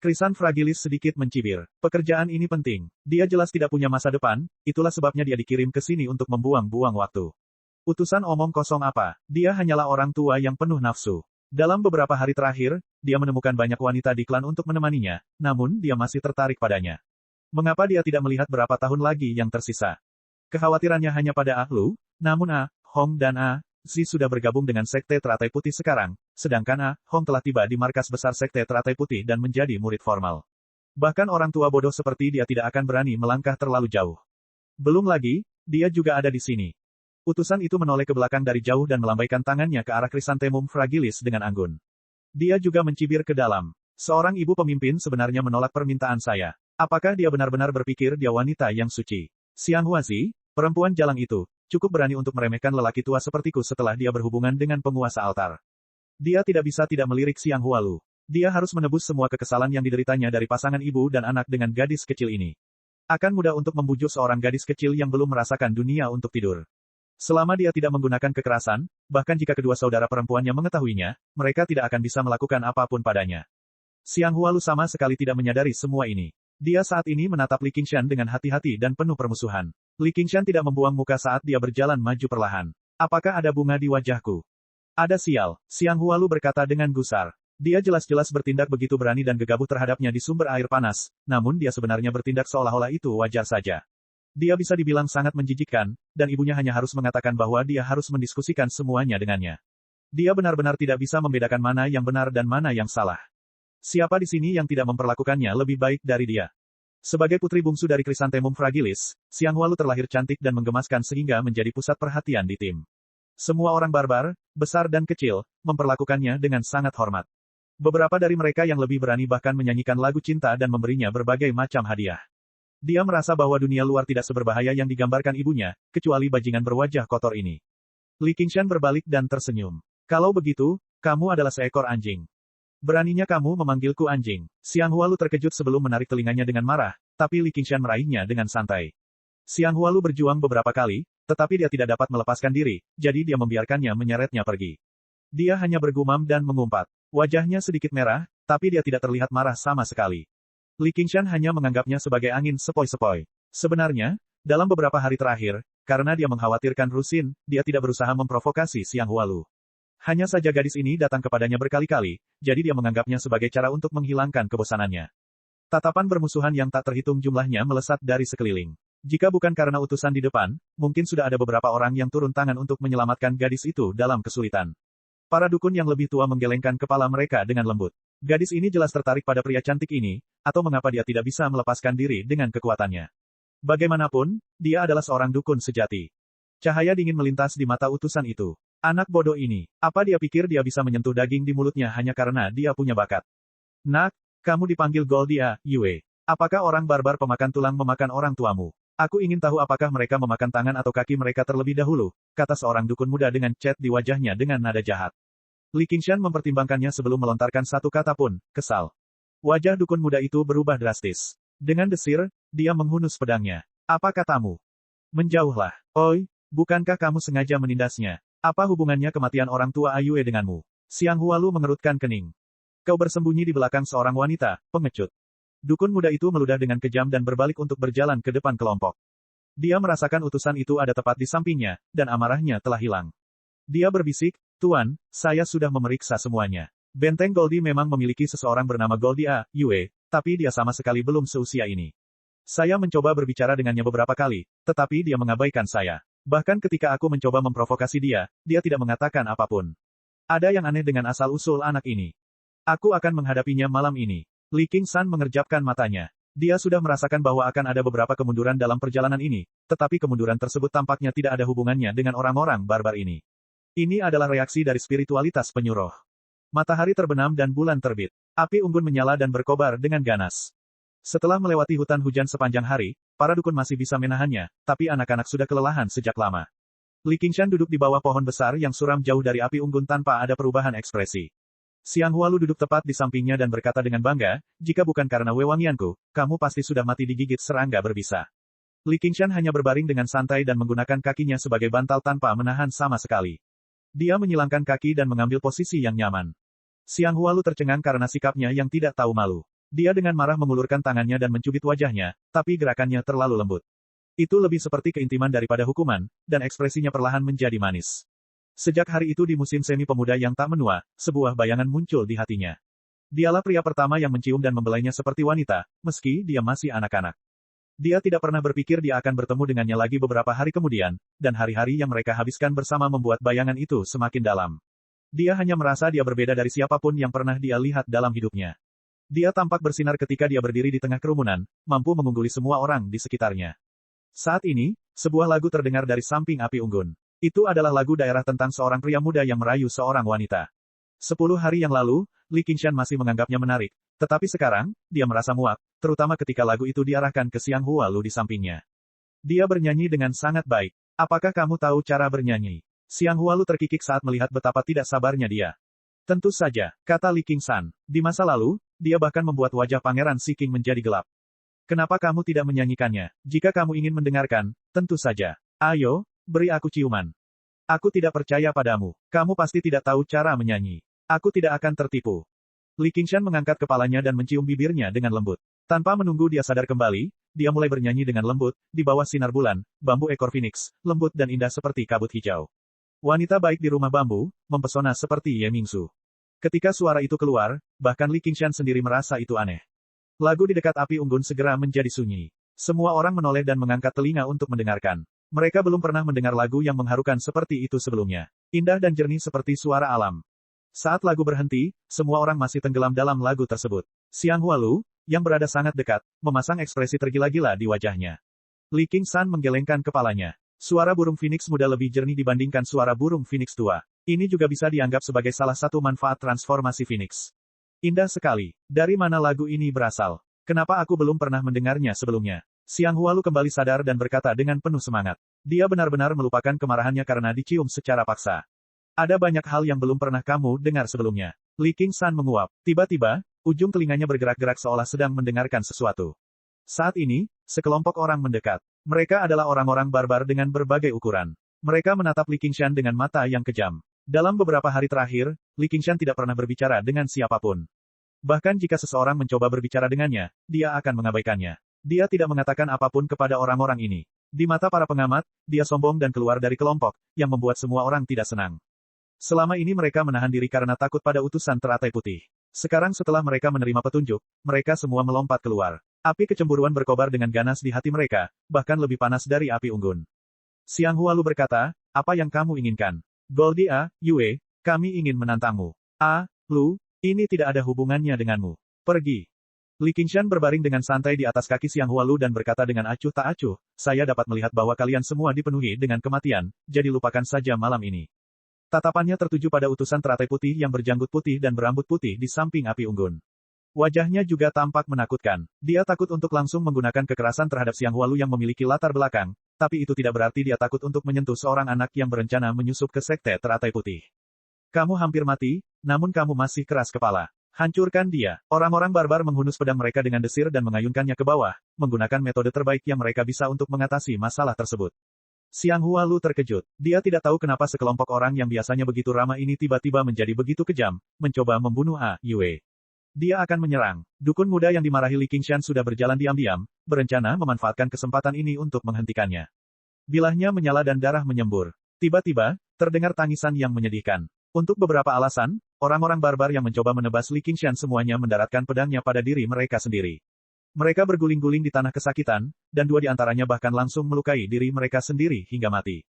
Krisan Fragilis sedikit mencibir. Pekerjaan ini penting. Dia jelas tidak punya masa depan, itulah sebabnya dia dikirim ke sini untuk membuang-buang waktu. Utusan omong kosong apa? Dia hanyalah orang tua yang penuh nafsu. Dalam beberapa hari terakhir, dia menemukan banyak wanita di klan untuk menemaninya, namun dia masih tertarik padanya. Mengapa dia tidak melihat berapa tahun lagi yang tersisa? Kekhawatirannya hanya pada Lu, namun Hong dan Zi sudah bergabung dengan Sekte Teratai Putih sekarang, sedangkan Hong telah tiba di markas besar Sekte Teratai Putih dan menjadi murid formal. Bahkan orang tua bodoh seperti dia tidak akan berani melangkah terlalu jauh. Belum lagi, dia juga ada di sini. Utusan itu menoleh ke belakang dari jauh dan melambaikan tangannya ke arah Chrysanthemum Fragilis dengan anggun. Dia juga mencibir ke dalam. Seorang ibu pemimpin sebenarnya menolak permintaan saya. Apakah dia benar-benar berpikir dia wanita yang suci? Xiang Huazi, perempuan jalang itu, cukup berani untuk meremehkan lelaki tua sepertiku setelah dia berhubungan dengan penguasa altar. Dia tidak bisa tidak melirik Xiang Hualu. Dia harus menebus semua kekesalan yang dideritanya dari pasangan ibu dan anak dengan gadis kecil ini. Akan mudah untuk membujuk seorang gadis kecil yang belum merasakan dunia untuk tidur. Selama dia tidak menggunakan kekerasan, bahkan jika kedua saudara perempuannya mengetahuinya, mereka tidak akan bisa melakukan apapun padanya. Xiang Hualu sama sekali tidak menyadari semua ini. Dia saat ini menatap Li Qingshan dengan hati-hati dan penuh permusuhan. Li Qingshan tidak membuang muka saat dia berjalan maju perlahan. Apakah ada bunga di wajahku? Ada sial, Xiang Hualu berkata dengan gusar. Dia jelas-jelas bertindak begitu berani dan gegabah terhadapnya di sumber air panas, namun dia sebenarnya bertindak seolah-olah itu wajar saja. Dia bisa dibilang sangat menjijikkan, dan ibunya hanya harus mengatakan bahwa dia harus mendiskusikan semuanya dengannya. Dia benar-benar tidak bisa membedakan mana yang benar dan mana yang salah. Siapa di sini yang tidak memperlakukannya lebih baik dari dia? Sebagai putri bungsu dari Chrysanthemum Fragilis, Xiang Hualu terlahir cantik dan menggemaskan sehingga menjadi pusat perhatian di tim. Semua orang barbar, besar dan kecil, memperlakukannya dengan sangat hormat. Beberapa dari mereka yang lebih berani bahkan menyanyikan lagu cinta dan memberinya berbagai macam hadiah. Dia merasa bahwa dunia luar tidak seberbahaya yang digambarkan ibunya, kecuali bajingan berwajah kotor ini. Li Qingshan berbalik dan tersenyum. Kalau begitu, kamu adalah seekor anjing. Beraninya kamu memanggilku anjing. Xiang Hualu terkejut sebelum menarik telinganya dengan marah, tapi Li Qingshan meraihnya dengan santai. Xiang Hualu berjuang beberapa kali, tetapi dia tidak dapat melepaskan diri, jadi dia membiarkannya menyeretnya pergi. Dia hanya bergumam dan mengumpat. Wajahnya sedikit merah, tapi dia tidak terlihat marah sama sekali. Li Qingshan hanya menganggapnya sebagai angin sepoi-sepoi. Sebenarnya, dalam beberapa hari terakhir, karena dia mengkhawatirkan Rusin, dia tidak berusaha memprovokasi Xiang Hualu. Hanya saja gadis ini datang kepadanya berkali-kali, jadi dia menganggapnya sebagai cara untuk menghilangkan kebosanannya. Tatapan bermusuhan yang tak terhitung jumlahnya melesat dari sekeliling. Jika bukan karena utusan di depan, mungkin sudah ada beberapa orang yang turun tangan untuk menyelamatkan gadis itu dalam kesulitan. Para dukun yang lebih tua menggelengkan kepala mereka dengan lembut. Gadis ini jelas tertarik pada pria cantik ini, atau mengapa dia tidak bisa melepaskan diri dengan kekuatannya. Bagaimanapun, dia adalah seorang dukun sejati. Cahaya dingin melintas di mata utusan itu. Anak bodoh ini, apa dia pikir dia bisa menyentuh daging di mulutnya hanya karena dia punya bakat? Nak, kamu dipanggil Goldia, Yue. Apakah orang barbar pemakan tulang memakan orang tuamu? Aku ingin tahu apakah mereka memakan tangan atau kaki mereka terlebih dahulu, kata seorang dukun muda dengan cat di wajahnya dengan nada jahat. Li Qingshan mempertimbangkannya sebelum melontarkan satu kata pun, kesal. Wajah dukun muda itu berubah drastis. Dengan desir, dia menghunus pedangnya. Apa katamu? Menjauhlah. Oi, bukankah kamu sengaja menindasnya? Apa hubungannya kematian orang tua Ayue denganmu? Xiang Hualu mengerutkan kening. Kau bersembunyi di belakang seorang wanita, pengecut. Dukun muda itu meludah dengan kejam dan berbalik untuk berjalan ke depan kelompok. Dia merasakan utusan itu ada tepat di sampingnya, dan amarahnya telah hilang. Dia berbisik, Tuan, saya sudah memeriksa semuanya. Benteng Goldie memang memiliki seseorang bernama Goldia, Yue, tapi dia sama sekali belum seusia ini. Saya mencoba berbicara dengannya beberapa kali, tetapi dia mengabaikan saya. Bahkan ketika aku mencoba memprovokasi dia, dia tidak mengatakan apapun. Ada yang aneh dengan asal-usul anak ini. Aku akan menghadapinya malam ini. Li Qingshan mengerjapkan matanya. Dia sudah merasakan bahwa akan ada beberapa kemunduran dalam perjalanan ini, tetapi kemunduran tersebut tampaknya tidak ada hubungannya dengan orang-orang barbar ini. Ini adalah reaksi dari spiritualitas penyuruh. Matahari terbenam dan bulan terbit. Api unggun menyala dan berkobar dengan ganas. Setelah melewati hutan hujan sepanjang hari, para dukun masih bisa menahannya, tapi anak-anak sudah kelelahan sejak lama. Li Qingshan duduk di bawah pohon besar yang suram jauh dari api unggun tanpa ada perubahan ekspresi. Xiang Hualu duduk tepat di sampingnya dan berkata dengan bangga, jika bukan karena wewangianku, kamu pasti sudah mati digigit serangga berbisa. Li Qingshan hanya berbaring dengan santai dan menggunakan kakinya sebagai bantal tanpa menahan sama sekali. Dia menyilangkan kaki dan mengambil posisi yang nyaman. Xiang Hualu tercengang karena sikapnya yang tidak tahu malu. Dia dengan marah mengulurkan tangannya dan mencubit wajahnya, tapi gerakannya terlalu lembut. Itu lebih seperti keintiman daripada hukuman, dan ekspresinya perlahan menjadi manis. Sejak hari itu di musim semi pemuda yang tak menua, sebuah bayangan muncul di hatinya. Dialah pria pertama yang mencium dan membelainya seperti wanita, meski dia masih anak-anak. Dia tidak pernah berpikir dia akan bertemu dengannya lagi beberapa hari kemudian, dan hari-hari yang mereka habiskan bersama membuat bayangan itu semakin dalam. Dia hanya merasa dia berbeda dari siapapun yang pernah dia lihat dalam hidupnya. Dia tampak bersinar ketika dia berdiri di tengah kerumunan, mampu mengungguli semua orang di sekitarnya. Saat ini, sebuah lagu terdengar dari samping api unggun. Itu adalah lagu daerah tentang seorang pria muda yang merayu seorang wanita. 10 hari yang lalu, Li Qingshan masih menganggapnya menarik, tetapi sekarang, dia merasa muak, terutama ketika lagu itu diarahkan ke Xiang Hualu di sampingnya. Dia bernyanyi dengan sangat baik. Apakah kamu tahu cara bernyanyi? Xiang Hualu terkikik saat melihat betapa tidak sabarnya dia. Tentu saja, kata Li Qingshan. Di masa lalu, dia bahkan membuat wajah Pangeran Siking menjadi gelap. Kenapa kamu tidak menyanyikannya? Jika kamu ingin mendengarkan, tentu saja. Ayo, beri aku ciuman. Aku tidak percaya padamu. Kamu pasti tidak tahu cara menyanyi. Aku tidak akan tertipu. Li Qingshan mengangkat kepalanya dan mencium bibirnya dengan lembut. Tanpa menunggu dia sadar kembali, dia mulai bernyanyi dengan lembut, di bawah sinar bulan, bambu ekor phoenix, lembut dan indah seperti kabut hijau. Wanita baik di rumah bambu, mempesona seperti Ye Mingsu. Ketika suara itu keluar, bahkan Li Qingshan sendiri merasa itu aneh. Lagu di dekat api unggun segera menjadi sunyi. Semua orang menoleh dan mengangkat telinga untuk mendengarkan. Mereka belum pernah mendengar lagu yang mengharukan seperti itu sebelumnya. Indah dan jernih seperti suara alam. Saat lagu berhenti, semua orang masih tenggelam dalam lagu tersebut. Xiang Hualu, yang berada sangat dekat, memasang ekspresi tergila-gila di wajahnya. Li Qingshan menggelengkan kepalanya. Suara burung phoenix muda lebih jernih dibandingkan suara burung phoenix tua. Ini juga bisa dianggap sebagai salah satu manfaat transformasi phoenix. Indah sekali. Dari mana lagu ini berasal? Kenapa aku belum pernah mendengarnya sebelumnya? Xiang Hualu kembali sadar dan berkata dengan penuh semangat. Dia benar-benar melupakan kemarahannya karena dicium secara paksa. Ada banyak hal yang belum pernah kamu dengar sebelumnya. Li Qingshan menguap. Tiba-tiba, ujung telinganya bergerak-gerak seolah sedang mendengarkan sesuatu. Saat ini, sekelompok orang mendekat. Mereka adalah orang-orang barbar dengan berbagai ukuran. Mereka menatap Li Qingshan dengan mata yang kejam. Dalam beberapa hari terakhir, Li Qingshan tidak pernah berbicara dengan siapapun. Bahkan jika seseorang mencoba berbicara dengannya, dia akan mengabaikannya. Dia tidak mengatakan apapun kepada orang-orang ini. Di mata para pengamat, dia sombong dan keluar dari kelompok, yang membuat semua orang tidak senang. Selama ini mereka menahan diri karena takut pada utusan teratai putih. Sekarang setelah mereka menerima petunjuk, mereka semua melompat keluar. Api kecemburuan berkobar dengan ganas di hati mereka, bahkan lebih panas dari api unggun. Xiang Hua Lu berkata, apa yang kamu inginkan? Goldie Yue, kami ingin menantangmu. Lu, ini tidak ada hubungannya denganmu. Pergi. Li Qingshan berbaring dengan santai di atas kaki Xiang Hua Lu dan berkata dengan acuh tak acuh, saya dapat melihat bahwa kalian semua dipenuhi dengan kematian, jadi lupakan saja malam ini. Tatapannya tertuju pada utusan teratai putih yang berjanggut putih dan berambut putih di samping api unggun. Wajahnya juga tampak menakutkan. Dia takut untuk langsung menggunakan kekerasan terhadap Xiang Hua Lu yang memiliki latar belakang, tapi itu tidak berarti dia takut untuk menyentuh seorang anak yang berencana menyusup ke sekte teratai putih. Kamu hampir mati, namun kamu masih keras kepala. Hancurkan dia. Orang-orang barbar menghunus pedang mereka dengan desir dan mengayunkannya ke bawah, menggunakan metode terbaik yang mereka bisa untuk mengatasi masalah tersebut. Xiang Hua Lu terkejut. Dia tidak tahu kenapa sekelompok orang yang biasanya begitu ramah ini tiba-tiba menjadi begitu kejam, mencoba membunuh Yue. Dia akan menyerang. Dukun muda yang dimarahi Li Qingshan sudah berjalan diam-diam, berencana memanfaatkan kesempatan ini untuk menghentikannya. Bilahnya menyala dan darah menyembur. Tiba-tiba, terdengar tangisan yang menyedihkan. Untuk beberapa alasan, orang-orang barbar yang mencoba menebas Li Qingshan semuanya mendaratkan pedangnya pada diri mereka sendiri. Mereka berguling-guling di tanah kesakitan, dan dua di antaranya bahkan langsung melukai diri mereka sendiri hingga mati.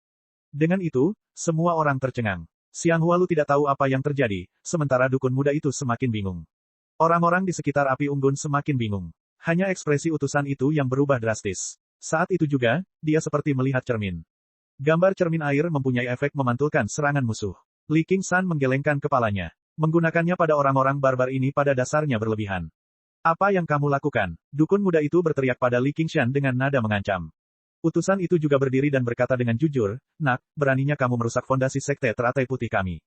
Dengan itu, semua orang tercengang. Xiang Hua Lu tidak tahu apa yang terjadi, sementara dukun muda itu semakin bingung. Orang-orang di sekitar api unggun semakin bingung. Hanya ekspresi utusan itu yang berubah drastis. Saat itu juga, dia seperti melihat cermin. Gambar cermin air mempunyai efek memantulkan serangan musuh. Li Qingshan menggelengkan kepalanya. Menggunakannya pada orang-orang barbar ini pada dasarnya berlebihan. Apa yang kamu lakukan? Dukun muda itu berteriak pada Li Qingshan dengan nada mengancam. Utusan itu juga berdiri dan berkata dengan jujur, nak, beraninya kamu merusak fondasi sekte teratai putih kami.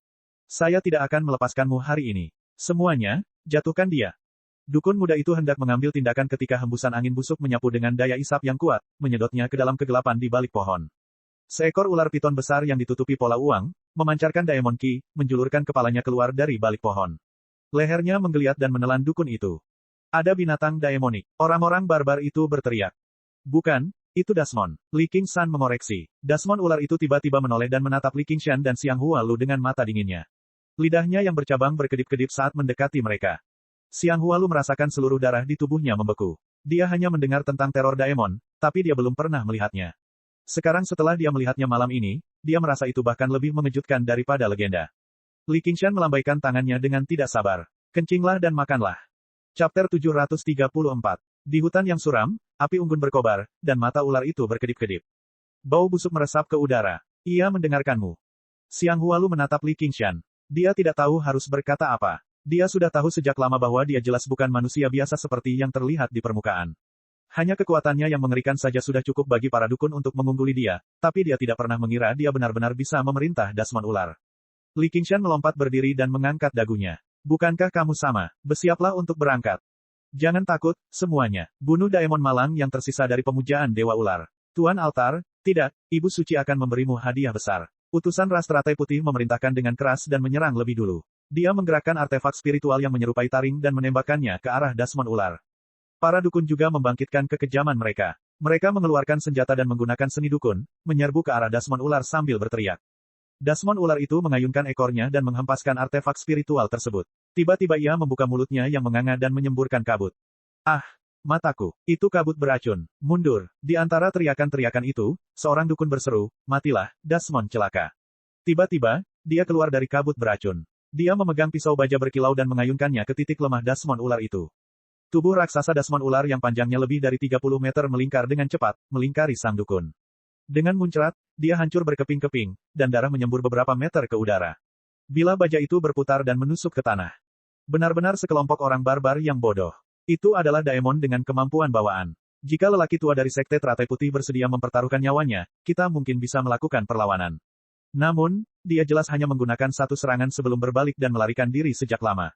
Saya tidak akan melepaskanmu hari ini. Semuanya, jatuhkan dia. Dukun muda itu hendak mengambil tindakan ketika hembusan angin busuk menyapu dengan daya isap yang kuat, menyedotnya ke dalam kegelapan di balik pohon. Seekor ular piton besar yang ditutupi pola uang, memancarkan Daemon Ki, menjulurkan kepalanya keluar dari balik pohon. Lehernya menggeliat dan menelan dukun itu. Ada binatang daemonik. Orang-orang barbar itu berteriak. Bukan, itu Dasmon. Li Qingshan mengoreksi. Dasmon ular itu tiba-tiba menoleh dan menatap Li Qingshan dan Xiang Hua Lu dengan mata dinginnya. Lidahnya yang bercabang berkedip-kedip saat mendekati mereka. Xiang Hua Lu merasakan seluruh darah di tubuhnya membeku. Dia hanya mendengar tentang teror Daemon, tapi dia belum pernah melihatnya. Sekarang setelah dia melihatnya malam ini, dia merasa itu bahkan lebih mengejutkan daripada legenda. Li Qingshan melambaikan tangannya dengan tidak sabar. Kencinglah dan makanlah. Chapter 734. Di hutan yang suram, api unggun berkobar, dan mata ular itu berkedip-kedip. Bau busuk meresap ke udara. Ia mendengarkanmu. Xiang Hua Lu menatap Li Qingshan. Dia tidak tahu harus berkata apa. Dia sudah tahu sejak lama bahwa dia jelas bukan manusia biasa seperti yang terlihat di permukaan. Hanya kekuatannya yang mengerikan saja sudah cukup bagi para dukun untuk mengungguli dia, tapi dia tidak pernah mengira dia benar-benar bisa memerintah Dasmon ular. Li Qingshan melompat berdiri dan mengangkat dagunya. Bukankah kamu sama? Bersiaplah untuk berangkat. Jangan takut, semuanya. Bunuh Daemon malang yang tersisa dari pemujaan Dewa Ular. Tuan Altar, tidak, Ibu Suci akan memberimu hadiah besar. Utusan ras teratai putih memerintahkan dengan keras dan menyerang lebih dulu. Dia menggerakkan artefak spiritual yang menyerupai taring dan menembakkannya ke arah Dasmon ular. Para dukun juga membangkitkan kekejaman mereka. Mereka mengeluarkan senjata dan menggunakan seni dukun, menyerbu ke arah Dasmon ular sambil berteriak. Dasmon ular itu mengayunkan ekornya dan menghempaskan artefak spiritual tersebut. Tiba-tiba ia membuka mulutnya yang menganga dan menyemburkan kabut. Ah! Mataku, itu kabut beracun. Mundur. Di antara teriakan-teriakan itu, seorang dukun berseru, matilah, Dasmon celaka. Tiba-tiba, dia keluar dari kabut beracun. Dia memegang pisau baja berkilau dan mengayunkannya ke titik lemah Dasmon ular itu. Tubuh raksasa Dasmon ular yang panjangnya lebih dari 30 meter melingkar dengan cepat, melingkari sang dukun. Dengan muncrat, dia hancur berkeping-keping, dan darah menyembur beberapa meter ke udara. Bila baja itu berputar dan menusuk ke tanah. Benar-benar sekelompok orang barbar yang bodoh. Itu adalah Daemon dengan kemampuan bawaan. Jika lelaki tua dari Sekte Teratai Putih bersedia mempertaruhkan nyawanya, kita mungkin bisa melakukan perlawanan. Namun, dia jelas hanya menggunakan satu serangan sebelum berbalik dan melarikan diri sejak lama.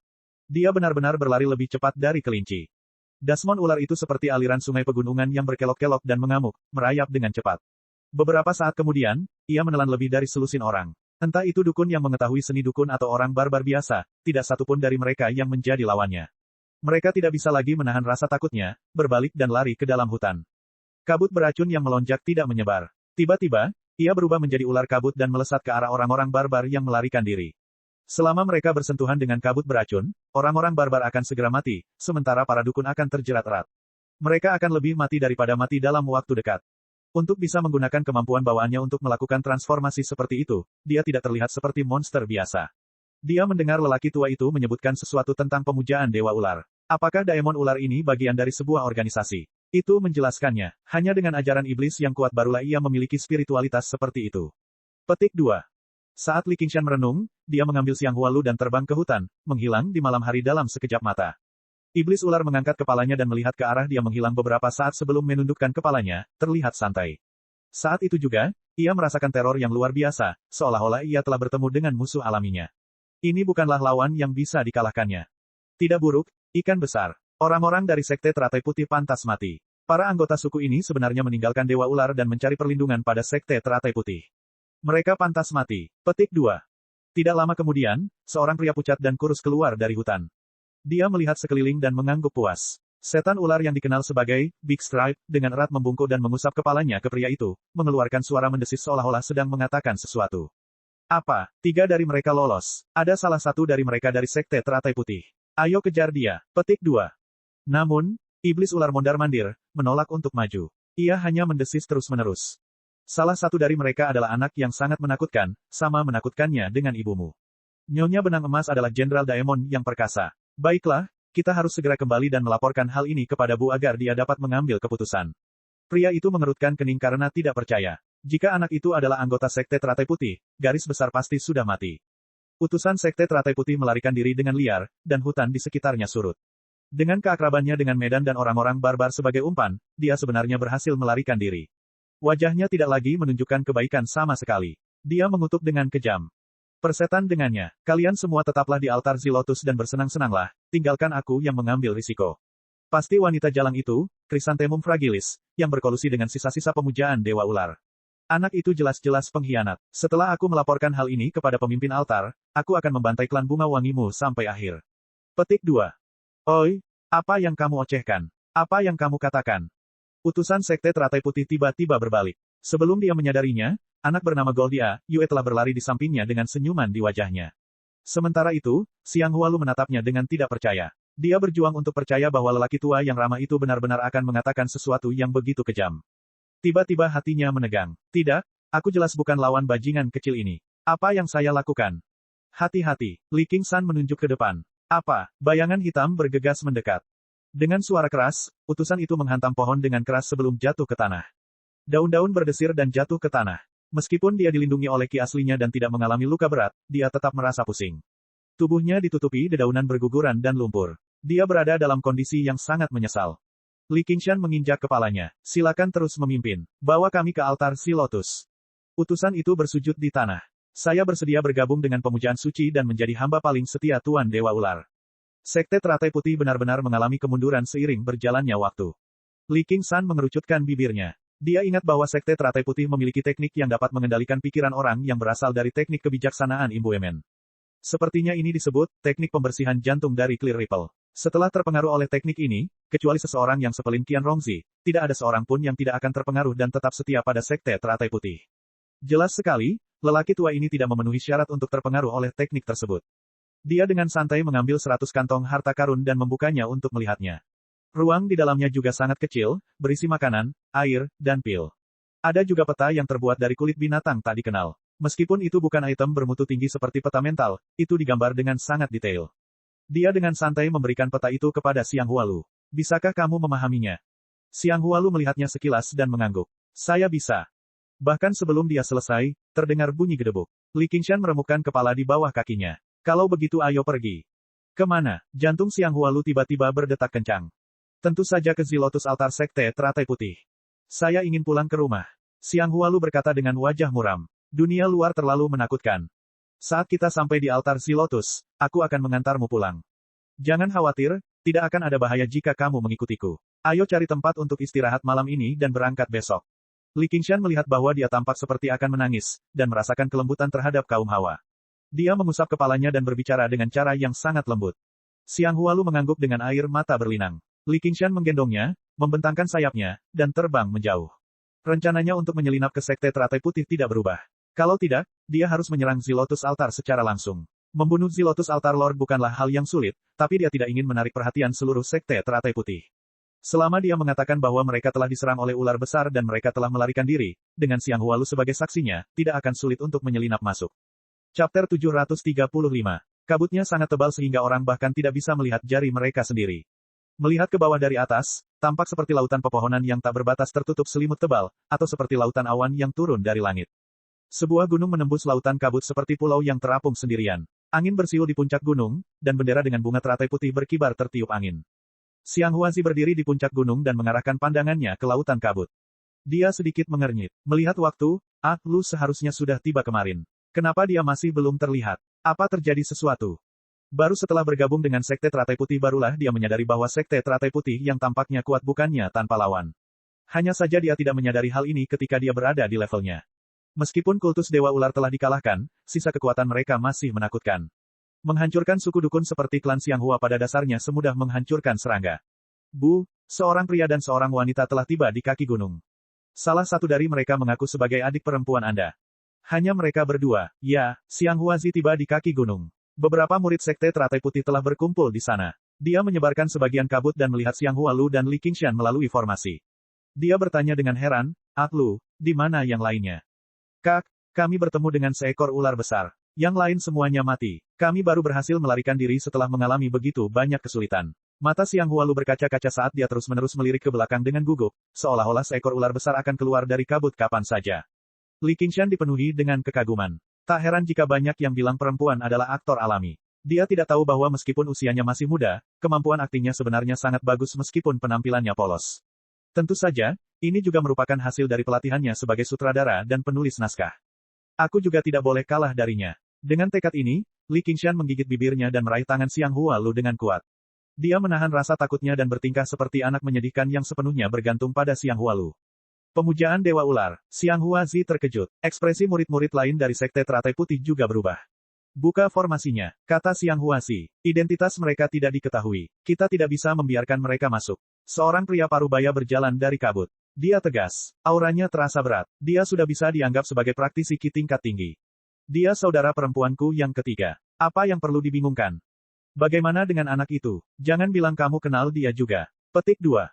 Dia benar-benar berlari lebih cepat dari kelinci. Dasmon ular itu seperti aliran sungai pegunungan yang berkelok-kelok dan mengamuk, merayap dengan cepat. Beberapa saat kemudian, ia menelan lebih dari selusin orang. Entah itu dukun yang mengetahui seni dukun atau orang barbar biasa, tidak satupun dari mereka yang menjadi lawannya. Mereka tidak bisa lagi menahan rasa takutnya, berbalik dan lari ke dalam hutan. Kabut beracun yang melonjak tidak menyebar. Tiba-tiba, ia berubah menjadi ular kabut dan melesat ke arah orang-orang barbar yang melarikan diri. Selama mereka bersentuhan dengan kabut beracun, orang-orang barbar akan segera mati, sementara para dukun akan terjerat erat. Mereka akan lebih mati daripada mati dalam waktu dekat. Untuk bisa menggunakan kemampuan bawaannya untuk melakukan transformasi seperti itu, dia tidak terlihat seperti monster biasa. Dia mendengar lelaki tua itu menyebutkan sesuatu tentang pemujaan Dewa Ular. Apakah Daemon Ular ini bagian dari sebuah organisasi? Itu menjelaskannya, hanya dengan ajaran iblis yang kuat barulah ia memiliki spiritualitas seperti itu. Petik 2. Saat Li Qingshan merenung, dia mengambil Xiang Hualu dan terbang ke hutan, menghilang di malam hari dalam sekejap mata. Iblis ular mengangkat kepalanya dan melihat ke arah dia menghilang beberapa saat sebelum menundukkan kepalanya, terlihat santai. Saat itu juga, ia merasakan teror yang luar biasa, seolah-olah ia telah bertemu dengan musuh alaminya. Ini bukanlah lawan yang bisa dikalahkannya. Tidak buruk, ikan besar. Orang-orang dari Sekte Teratai Putih pantas mati. Para anggota suku ini sebenarnya meninggalkan Dewa Ular dan mencari perlindungan pada Sekte Teratai Putih. Mereka pantas mati. Petik 2. Tidak lama kemudian, seorang pria pucat dan kurus keluar dari hutan. Dia melihat sekeliling dan mengangguk puas. Setan ular yang dikenal sebagai Big Stripe, dengan erat membungkuk dan mengusap kepalanya ke pria itu, mengeluarkan suara mendesis seolah-olah sedang mengatakan sesuatu. Apa? 3 dari mereka lolos. Ada salah satu dari mereka dari Sekte Teratai Putih. Ayo kejar dia. Petik 2. Namun, iblis ular mondar-mandir, menolak untuk maju. Ia hanya mendesis terus-menerus. Salah satu dari mereka adalah anak yang sangat menakutkan, sama menakutkannya dengan ibumu. Nyonya Benang Emas adalah Jenderal Daemon yang perkasa. Baiklah, kita harus segera kembali dan melaporkan hal ini kepada Bu agar dia dapat mengambil keputusan. Pria itu mengerutkan kening karena tidak percaya. Jika anak itu adalah anggota Sekte Teratai Putih, garis besar pasti sudah mati. Utusan Sekte Teratai Putih melarikan diri dengan liar, dan hutan di sekitarnya surut. Dengan keakrabannya dengan Medan dan orang-orang barbar sebagai umpan, dia sebenarnya berhasil melarikan diri. Wajahnya tidak lagi menunjukkan kebaikan sama sekali. Dia mengutuk dengan kejam. Persetan dengannya, kalian semua tetaplah di altar Zilotus dan bersenang-senanglah, tinggalkan aku yang mengambil risiko. Pasti wanita jalang itu, Chrysanthemum fragilis, yang berkolusi dengan sisa-sisa pemujaan Dewa Ular. Anak itu jelas-jelas pengkhianat. Setelah aku melaporkan hal ini kepada pemimpin altar, aku akan membantai klan bunga wangimu sampai akhir. Petik 2. Oi, apa yang kamu ocehkan? Apa yang kamu katakan? Utusan Sekte Teratai Putih tiba-tiba berbalik. Sebelum dia menyadarinya, anak bernama Goldia, Yue telah berlari di sampingnya dengan senyuman di wajahnya. Sementara itu, Xiang Hualu menatapnya dengan tidak percaya. Dia berjuang untuk percaya bahwa lelaki tua yang ramah itu benar-benar akan mengatakan sesuatu yang begitu kejam. Tiba-tiba hatinya menegang. Tidak, aku jelas bukan lawan bajingan kecil ini. Apa yang saya lakukan? Hati-hati, Li Qingshan menunjuk ke depan. Apa? Bayangan hitam bergegas mendekat. Dengan suara keras, utusan itu menghantam pohon dengan keras sebelum jatuh ke tanah. Daun-daun berdesir dan jatuh ke tanah. Meskipun dia dilindungi oleh ki aslinya dan tidak mengalami luka berat, dia tetap merasa pusing. Tubuhnya ditutupi dedaunan berguguran dan lumpur. Dia berada dalam kondisi yang sangat menyesal. Li Qingshan menginjak kepalanya. Silakan terus memimpin. Bawa kami ke altar Zilotus. Utusan itu bersujud di tanah. Saya bersedia bergabung dengan pemujaan suci dan menjadi hamba paling setia Tuan Dewa Ular. Sekte Teratai Putih benar-benar mengalami kemunduran seiring berjalannya waktu. Li Qingshan mengerucutkan bibirnya. Dia ingat bahwa Sekte Teratai Putih memiliki teknik yang dapat mengendalikan pikiran orang yang berasal dari teknik kebijaksanaan Imbuemen. Sepertinya ini disebut, teknik pembersihan jantung dari Clear Ripple. Setelah terpengaruh oleh teknik ini, kecuali seseorang yang sepelin Qian Rongzi, tidak ada seorang pun yang tidak akan terpengaruh dan tetap setia pada Sekte Teratai Putih. Jelas sekali, lelaki tua ini tidak memenuhi syarat untuk terpengaruh oleh teknik tersebut. Dia dengan santai mengambil 100 kantong harta karun dan membukanya untuk melihatnya. Ruang di dalamnya juga sangat kecil, berisi makanan, air, dan pil. Ada juga peta yang terbuat dari kulit binatang tak dikenal. Meskipun itu bukan item bermutu tinggi seperti peta mental, itu digambar dengan sangat detail. Dia dengan santai memberikan peta itu kepada Xiang Hualu. Bisakah kamu memahaminya? Xiang Hualu melihatnya sekilas dan mengangguk. Saya bisa. Bahkan sebelum dia selesai, terdengar bunyi gedebuk. Li Qingshan meremukkan kepala di bawah kakinya. Kalau begitu ayo pergi. Kemana? Jantung Xiang Hualu tiba-tiba berdetak kencang. Tentu saja ke Zilotus altar Sekte Teratai Putih. Saya ingin pulang ke rumah. Xiang Hualu berkata dengan wajah muram. Dunia luar terlalu menakutkan. Saat kita sampai di altar Zilotus, aku akan mengantarmu pulang. Jangan khawatir, Tidak akan ada bahaya jika kamu mengikutiku. Ayo cari tempat untuk istirahat malam ini dan berangkat besok. Li Qingshan melihat bahwa dia tampak seperti akan menangis, dan merasakan kelembutan terhadap kaum Hawa. Dia mengusap kepalanya dan berbicara dengan cara yang sangat lembut. Xiang Hualu mengangguk dengan air mata berlinang. Li Qingshan menggendongnya, membentangkan sayapnya, dan terbang menjauh. Rencananya untuk menyelinap ke Sekte Teratai Putih tidak berubah. Kalau tidak, dia harus menyerang Zilotus Altar secara langsung. Membunuh Zilotus Altar Lord bukanlah hal yang sulit, tapi dia tidak ingin menarik perhatian seluruh Sekte Teratai Putih. Selama dia mengatakan bahwa mereka telah diserang oleh ular besar dan mereka telah melarikan diri, dengan Xiang Hualu sebagai saksinya, tidak akan sulit untuk menyelinap masuk. Chapter 735. Kabutnya sangat tebal sehingga orang bahkan tidak bisa melihat jari mereka sendiri. Melihat ke bawah dari atas, tampak seperti lautan pepohonan yang tak berbatas tertutup selimut tebal, atau seperti lautan awan yang turun dari langit. Sebuah gunung menembus lautan kabut seperti pulau yang terapung sendirian. Angin bersiul di puncak gunung, dan bendera dengan bunga teratai putih berkibar tertiup angin. Xiang Huazi berdiri di puncak gunung dan mengarahkan pandangannya ke lautan kabut. Dia sedikit mengernyit. Melihat waktu, lu seharusnya sudah tiba kemarin. Kenapa dia masih belum terlihat? Apa terjadi sesuatu? Baru setelah bergabung dengan Sekte Teratai Putih barulah dia menyadari bahwa Sekte Teratai Putih yang tampaknya kuat bukannya tanpa lawan. Hanya saja dia tidak menyadari hal ini ketika dia berada di levelnya. Meskipun kultus Dewa Ular telah dikalahkan, sisa kekuatan mereka masih menakutkan. Menghancurkan suku dukun seperti klan Xiang Hua pada dasarnya semudah menghancurkan serangga. Seorang pria dan seorang wanita telah tiba di kaki gunung. Salah satu dari mereka mengaku sebagai adik perempuan Anda. Hanya mereka berdua, ya, Xiang Huazi tiba di kaki gunung. Beberapa murid Sekte Teratai Putih telah berkumpul di sana. Dia menyebarkan sebagian kabut dan melihat Xiang Hualu dan Li Qingshan melalui formasi. Dia bertanya dengan heran, Lu, di mana yang lainnya? Kami bertemu dengan seekor ular besar. Yang lain semuanya mati. Kami baru berhasil melarikan diri setelah mengalami begitu banyak kesulitan. Mata Xiang Hualu berkaca-kaca saat dia terus-menerus melirik ke belakang dengan gugup, seolah-olah seekor ular besar akan keluar dari kabut kapan saja. Li Qingshan dipenuhi dengan kekaguman. Tak heran jika banyak yang bilang perempuan adalah aktor alami. Dia tidak tahu bahwa meskipun usianya masih muda, kemampuan aktingnya sebenarnya sangat bagus meskipun penampilannya polos. Tentu saja, ini juga merupakan hasil dari pelatihannya sebagai sutradara dan penulis naskah. Aku juga tidak boleh kalah darinya. Dengan tekad ini, Li Qingshan menggigit bibirnya dan meraih tangan Xiang Hualu dengan kuat. Dia menahan rasa takutnya dan bertingkah seperti anak menyedihkan yang sepenuhnya bergantung pada Xiang Hualu. Pemujaan Dewa Ular. Xiang Huazi terkejut. Ekspresi murid-murid lain dari Sekte Teratai Putih juga berubah. Buka formasinya, kata Xiang Huazi. Identitas mereka tidak diketahui. Kita tidak bisa membiarkan mereka masuk. Seorang pria parubaya berjalan dari kabut. Dia tegas. Auranya terasa berat. Dia sudah bisa dianggap sebagai praktisi Qi tingkat tinggi. Dia saudara perempuanku yang ketiga. Apa yang perlu dibingungkan? Bagaimana dengan anak itu? Jangan bilang kamu kenal dia juga. Petik 2.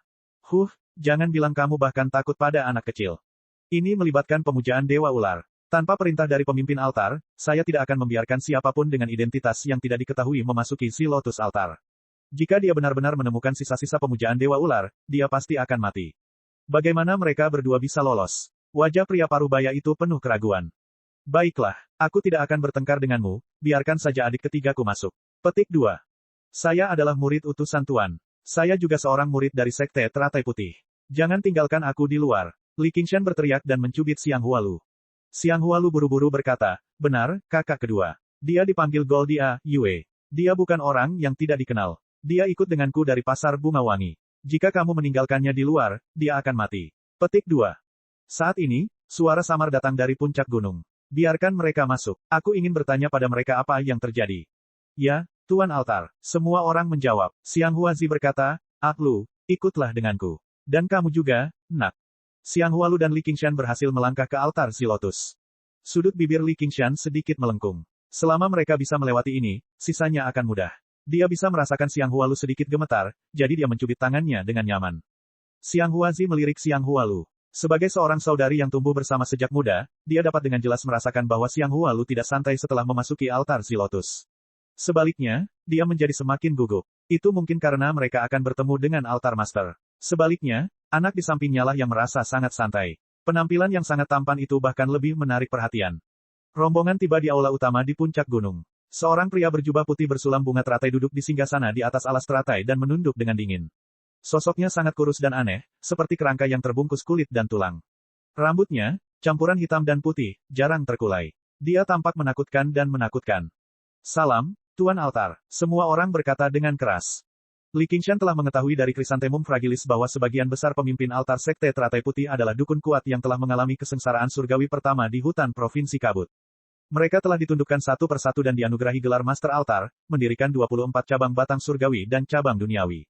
Jangan bilang kamu bahkan takut pada anak kecil. Ini melibatkan pemujaan Dewa Ular. Tanpa perintah dari pemimpin altar, saya tidak akan membiarkan siapapun dengan identitas yang tidak diketahui memasuki Zilotus Altar. Jika dia benar-benar menemukan sisa-sisa pemujaan Dewa Ular, dia pasti akan mati. Bagaimana mereka berdua bisa lolos? Wajah pria parubaya itu penuh keraguan. Baiklah, aku tidak akan bertengkar denganmu, biarkan saja adik ketigaku masuk. Petik 2. Saya adalah murid utusan Tuan. Saya juga seorang murid dari Sekte Teratai Putih. Jangan tinggalkan aku di luar. Li Qingshan berteriak dan mencubit Xiang Hualu. Xiang Hualu buru-buru berkata, benar, kakak kedua. Dia dipanggil Goldia Yue. Dia bukan orang yang tidak dikenal. Dia ikut denganku dari pasar bunga wangi. Jika kamu meninggalkannya di luar, dia akan mati. Petik 2. Saat ini, suara samar datang dari puncak gunung. Biarkan mereka masuk. Aku ingin bertanya pada mereka apa yang terjadi. Ya, Tuan Altar. Semua orang menjawab. Xiang Huazi berkata, Lu, ikutlah denganku. Dan kamu juga, nak. Xiang Hualu dan Li Qingshan berhasil melangkah ke altar Zilotus. Sudut bibir Li Qingshan sedikit melengkung. Selama mereka bisa melewati ini, sisanya akan mudah. Dia bisa merasakan Xiang Hualu sedikit gemetar, jadi dia mencubit tangannya dengan nyaman. Xiang Huazi melirik Xiang Hualu. Sebagai seorang saudari yang tumbuh bersama sejak muda, dia dapat dengan jelas merasakan bahwa Xiang Hualu tidak santai setelah memasuki altar Zilotus. Sebaliknya, dia menjadi semakin gugup. Itu mungkin karena mereka akan bertemu dengan altar master. Sebaliknya, anak di sampingnya lah yang merasa sangat santai. Penampilan yang sangat tampan itu bahkan lebih menarik perhatian. Rombongan tiba di aula utama di puncak gunung. Seorang pria berjubah putih bersulam bunga teratai duduk di singgasana di atas alas teratai dan menunduk dengan dingin. Sosoknya sangat kurus dan aneh, seperti kerangka yang terbungkus kulit dan tulang. Rambutnya, campuran hitam dan putih, jarang terkulai. Dia tampak menakutkan dan menakutkan. Salam, Tuan Altar, semua orang berkata dengan keras. Li Qingshan telah mengetahui dari Chrysanthemum Fragilis bahwa sebagian besar pemimpin altar Sekte Teratai Putih adalah dukun kuat yang telah mengalami kesengsaraan surgawi pertama di hutan Provinsi Kabut. Mereka telah ditundukkan satu persatu dan dianugerahi gelar Master Altar, mendirikan 24 cabang batang surgawi dan cabang duniawi.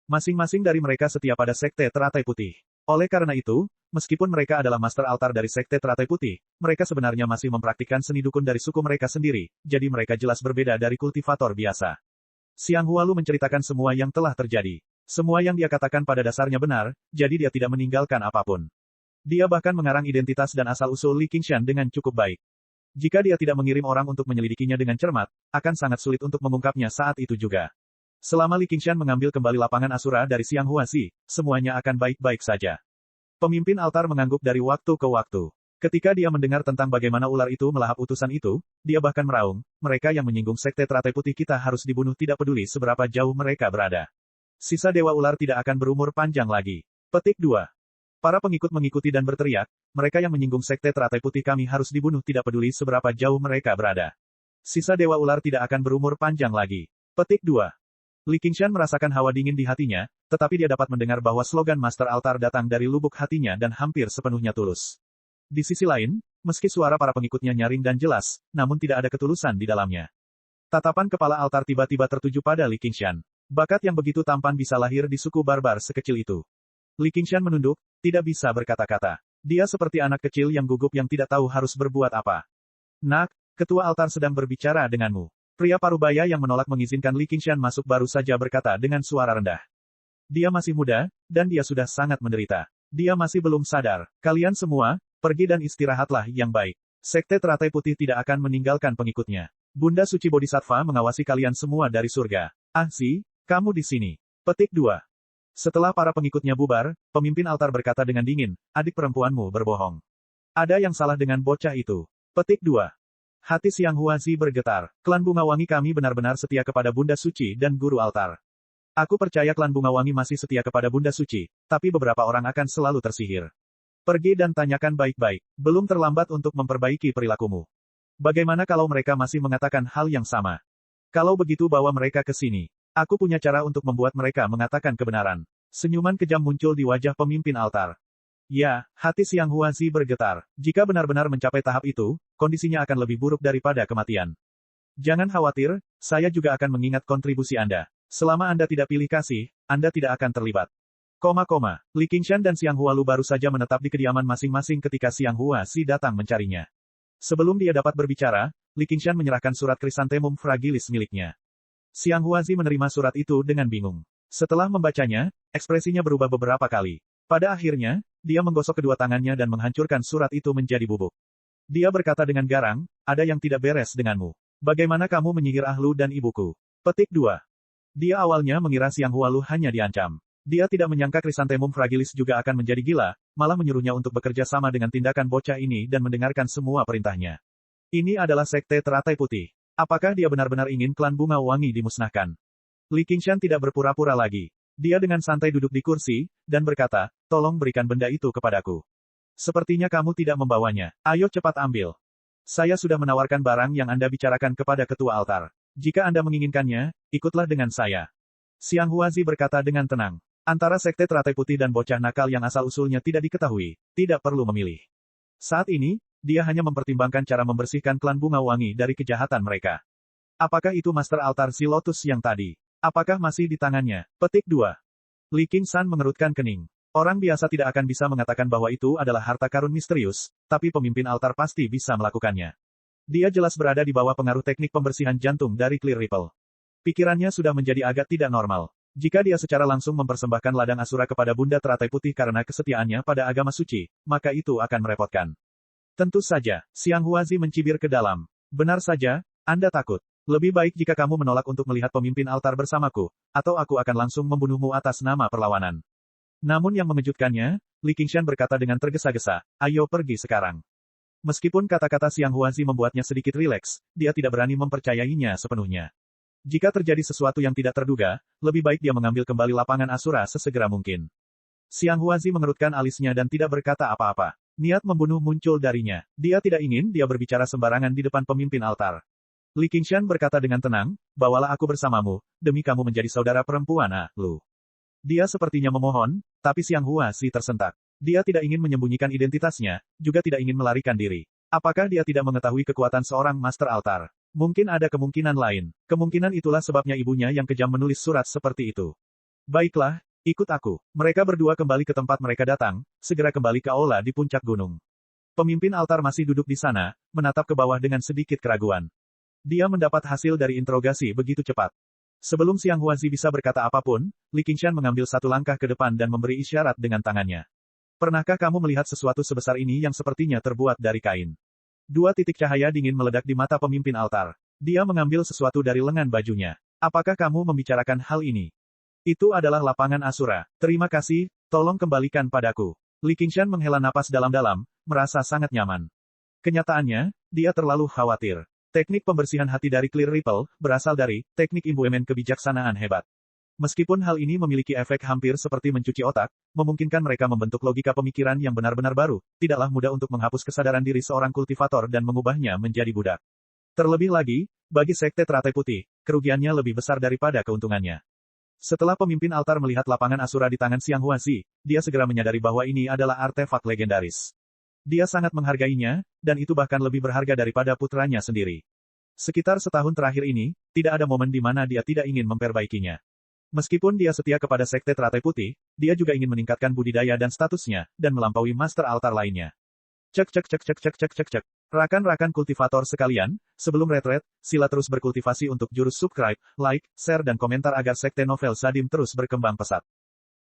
Masing-masing dari mereka setia pada Sekte Teratai Putih. Oleh karena itu, meskipun mereka adalah Master Altar dari Sekte Teratai Putih, mereka sebenarnya masih mempraktikkan seni dukun dari suku mereka sendiri, jadi mereka jelas berbeda dari kultivator biasa. Xiang Hualu menceritakan semua yang telah terjadi. Semua yang dia katakan pada dasarnya benar, jadi dia tidak meninggalkan apapun. Dia bahkan mengarang identitas dan asal-usul Li Qingshan dengan cukup baik. Jika dia tidak mengirim orang untuk menyelidikinya dengan cermat, akan sangat sulit untuk mengungkapnya saat itu juga. Selama Li Qingshan mengambil kembali lapangan Asura dari Xiang Huazi, semuanya akan baik-baik saja. Pemimpin altar mengangguk dari waktu ke waktu. Ketika dia mendengar tentang bagaimana ular itu melahap utusan itu, dia bahkan meraung, mereka yang menyinggung Sekte Teratai Putih kita harus dibunuh tidak peduli seberapa jauh mereka berada. Sisa Dewa Ular tidak akan berumur panjang lagi. Petik 2. Para pengikut mengikuti dan berteriak, mereka yang menyinggung Sekte Teratai Putih kami harus dibunuh tidak peduli seberapa jauh mereka berada. Sisa Dewa Ular tidak akan berumur panjang lagi. Petik 2. Li Qingshan merasakan hawa dingin di hatinya, tetapi dia dapat mendengar bahwa slogan Master Altar datang dari lubuk hatinya dan hampir sepenuhnya tulus. Di sisi lain, meski suara para pengikutnya nyaring dan jelas, namun tidak ada ketulusan di dalamnya. Tatapan kepala altar tiba-tiba tertuju pada Li Qingshan. Bakat yang begitu tampan bisa lahir di suku barbar sekecil itu. Li Qingshan menunduk, tidak bisa berkata-kata. Dia seperti anak kecil yang gugup yang tidak tahu harus berbuat apa. Nak, ketua altar sedang berbicara denganmu. Pria parubaya yang menolak mengizinkan Li Qingshan masuk baru saja berkata dengan suara rendah. Dia masih muda, dan dia sudah sangat menderita. Dia masih belum sadar. Kalian semua, pergi dan istirahatlah yang baik. Sekte Teratai Putih tidak akan meninggalkan pengikutnya. Bunda Suci Bodhisattva mengawasi kalian semua dari surga. Ah si, kamu di sini. Petik 2. Setelah para pengikutnya bubar, pemimpin altar berkata dengan dingin, adik perempuanmu berbohong. Ada yang salah dengan bocah itu. Petik 2. Hati Xiang Huazi bergetar. Klan Bunga Wangi kami benar-benar setia kepada Bunda Suci dan Guru Altar. Aku percaya klan Bunga Wangi masih setia kepada Bunda Suci, tapi beberapa orang akan selalu tersihir. Pergi dan tanyakan baik-baik. Belum terlambat untuk memperbaiki perilakumu. Bagaimana kalau mereka masih mengatakan hal yang sama? Kalau begitu bawa mereka ke sini. Aku punya cara untuk membuat mereka mengatakan kebenaran. Senyuman kejam muncul di wajah pemimpin altar. Ya, hati Xiang Huazi bergetar. Jika benar-benar mencapai tahap itu, kondisinya akan lebih buruk daripada kematian. Jangan khawatir, saya juga akan mengingat kontribusi Anda. Selama Anda tidak pilih kasih, Anda tidak akan terlibat. Li Qingshan dan Xiang Hualu baru saja menetap di kediaman masing-masing ketika Xiang Huazi datang mencarinya. Sebelum dia dapat berbicara, Li Qingshan menyerahkan surat Chrysanthemum Fragilis miliknya. Xiang Huazi menerima surat itu dengan bingung. Setelah membacanya, ekspresinya berubah beberapa kali. Pada akhirnya, dia menggosok kedua tangannya dan menghancurkan surat itu menjadi bubuk. Dia berkata dengan garang, ada yang tidak beres denganmu. Bagaimana kamu menyihir ahlu dan ibuku? Petik 2. Dia awalnya mengira Xiang Hualu hanya diancam. Dia tidak menyangka Chrysanthemum Fragilis juga akan menjadi gila, malah menyuruhnya untuk bekerja sama dengan tindakan bocah ini dan mendengarkan semua perintahnya. Ini adalah Sekte Teratai Putih. Apakah dia benar-benar ingin klan Bunga Wangi dimusnahkan? Li Qingshan tidak berpura-pura lagi. Dia dengan santai duduk di kursi, dan berkata, tolong berikan benda itu kepadaku. Sepertinya kamu tidak membawanya. Ayo cepat ambil. Saya sudah menawarkan barang yang Anda bicarakan kepada ketua altar. Jika Anda menginginkannya, ikutlah dengan saya. Xiang Huazi berkata dengan tenang. Antara Sekte Teratai Putih dan bocah nakal yang asal-usulnya tidak diketahui, tidak perlu memilih. Saat ini, dia hanya mempertimbangkan cara membersihkan klan Bunga Wangi dari kejahatan mereka. Apakah itu Master Altar Si Lotus yang tadi? Apakah masih di tangannya? Petik 2. Li Qingshan mengerutkan kening. Orang biasa tidak akan bisa mengatakan bahwa itu adalah harta karun misterius, tapi pemimpin altar pasti bisa melakukannya. Dia jelas berada di bawah pengaruh teknik pembersihan jantung dari Clear Ripple. Pikirannya sudah menjadi agak tidak normal. Jika dia secara langsung mempersembahkan ladang Asura kepada Bunda Teratai Putih karena kesetiaannya pada agama suci, maka itu akan merepotkan. Tentu saja, Xiang Huazi mencibir ke dalam. Benar saja, Anda takut. Lebih baik jika kamu menolak untuk melihat pemimpin altar bersamaku, atau aku akan langsung membunuhmu atas nama perlawanan. Namun yang mengejutkannya, Li Qingshan berkata dengan tergesa-gesa, ayo pergi sekarang. Meskipun kata-kata Xiang Huazi membuatnya sedikit rileks, dia tidak berani mempercayainya sepenuhnya. Jika terjadi sesuatu yang tidak terduga, lebih baik dia mengambil kembali lapangan Asura sesegera mungkin. Xiang Huazi mengerutkan alisnya dan tidak berkata apa-apa. Niat membunuh muncul darinya. Dia tidak ingin dia berbicara sembarangan di depan pemimpin altar. Li Qingshan berkata dengan tenang, bawalah aku bersamamu, demi kamu menjadi saudara perempuan Lu. Dia sepertinya memohon, tapi Xiang Huasi tersentak. Dia tidak ingin menyembunyikan identitasnya, juga tidak ingin melarikan diri. Apakah dia tidak mengetahui kekuatan seorang Master Altar? Mungkin ada kemungkinan lain. Kemungkinan itulah sebabnya ibunya yang kejam menulis surat seperti itu. Baiklah, ikut aku. Mereka berdua kembali ke tempat mereka datang, segera kembali ke aula di puncak gunung. Pemimpin altar masih duduk di sana, menatap ke bawah dengan sedikit keraguan. Dia mendapat hasil dari interogasi begitu cepat. Sebelum Xiang Huazi bisa berkata apapun, Li Qingshan mengambil satu langkah ke depan dan memberi isyarat dengan tangannya. Pernahkah kamu melihat sesuatu sebesar ini yang sepertinya terbuat dari kain? Dua titik cahaya dingin meledak di mata pemimpin altar. Dia mengambil sesuatu dari lengan bajunya. Apakah kamu membicarakan hal ini? Itu adalah lapangan Asura. Terima kasih, tolong kembalikan padaku. Li Qingshan menghela napas dalam-dalam, merasa sangat nyaman. Kenyataannya, dia terlalu khawatir. Teknik pembersihan hati dari Clear Ripple, berasal dari teknik imbuemen kebijaksanaan hebat. Meskipun hal ini memiliki efek hampir seperti mencuci otak, memungkinkan mereka membentuk logika pemikiran yang benar-benar baru, tidaklah mudah untuk menghapus kesadaran diri seorang kultivator dan mengubahnya menjadi budak. Terlebih lagi, bagi Sekte Teratai Putih, kerugiannya lebih besar daripada keuntungannya. Setelah pemimpin altar melihat lapangan Asura di tangan Xiang Huazi, dia segera menyadari bahwa ini adalah artefak legendaris. Dia sangat menghargainya, dan itu bahkan lebih berharga daripada putranya sendiri. Sekitar setahun terakhir ini, tidak ada momen di mana dia tidak ingin memperbaikinya. Meskipun dia setia kepada Sekte Teratai Putih, dia juga ingin meningkatkan budidaya dan statusnya, dan melampaui master altar lainnya. Cek. Rakan-rakan kultivator sekalian, sebelum retret, sila terus berkultivasi untuk jurus subscribe, like, share dan komentar agar Sekte Novel Sadim terus berkembang pesat.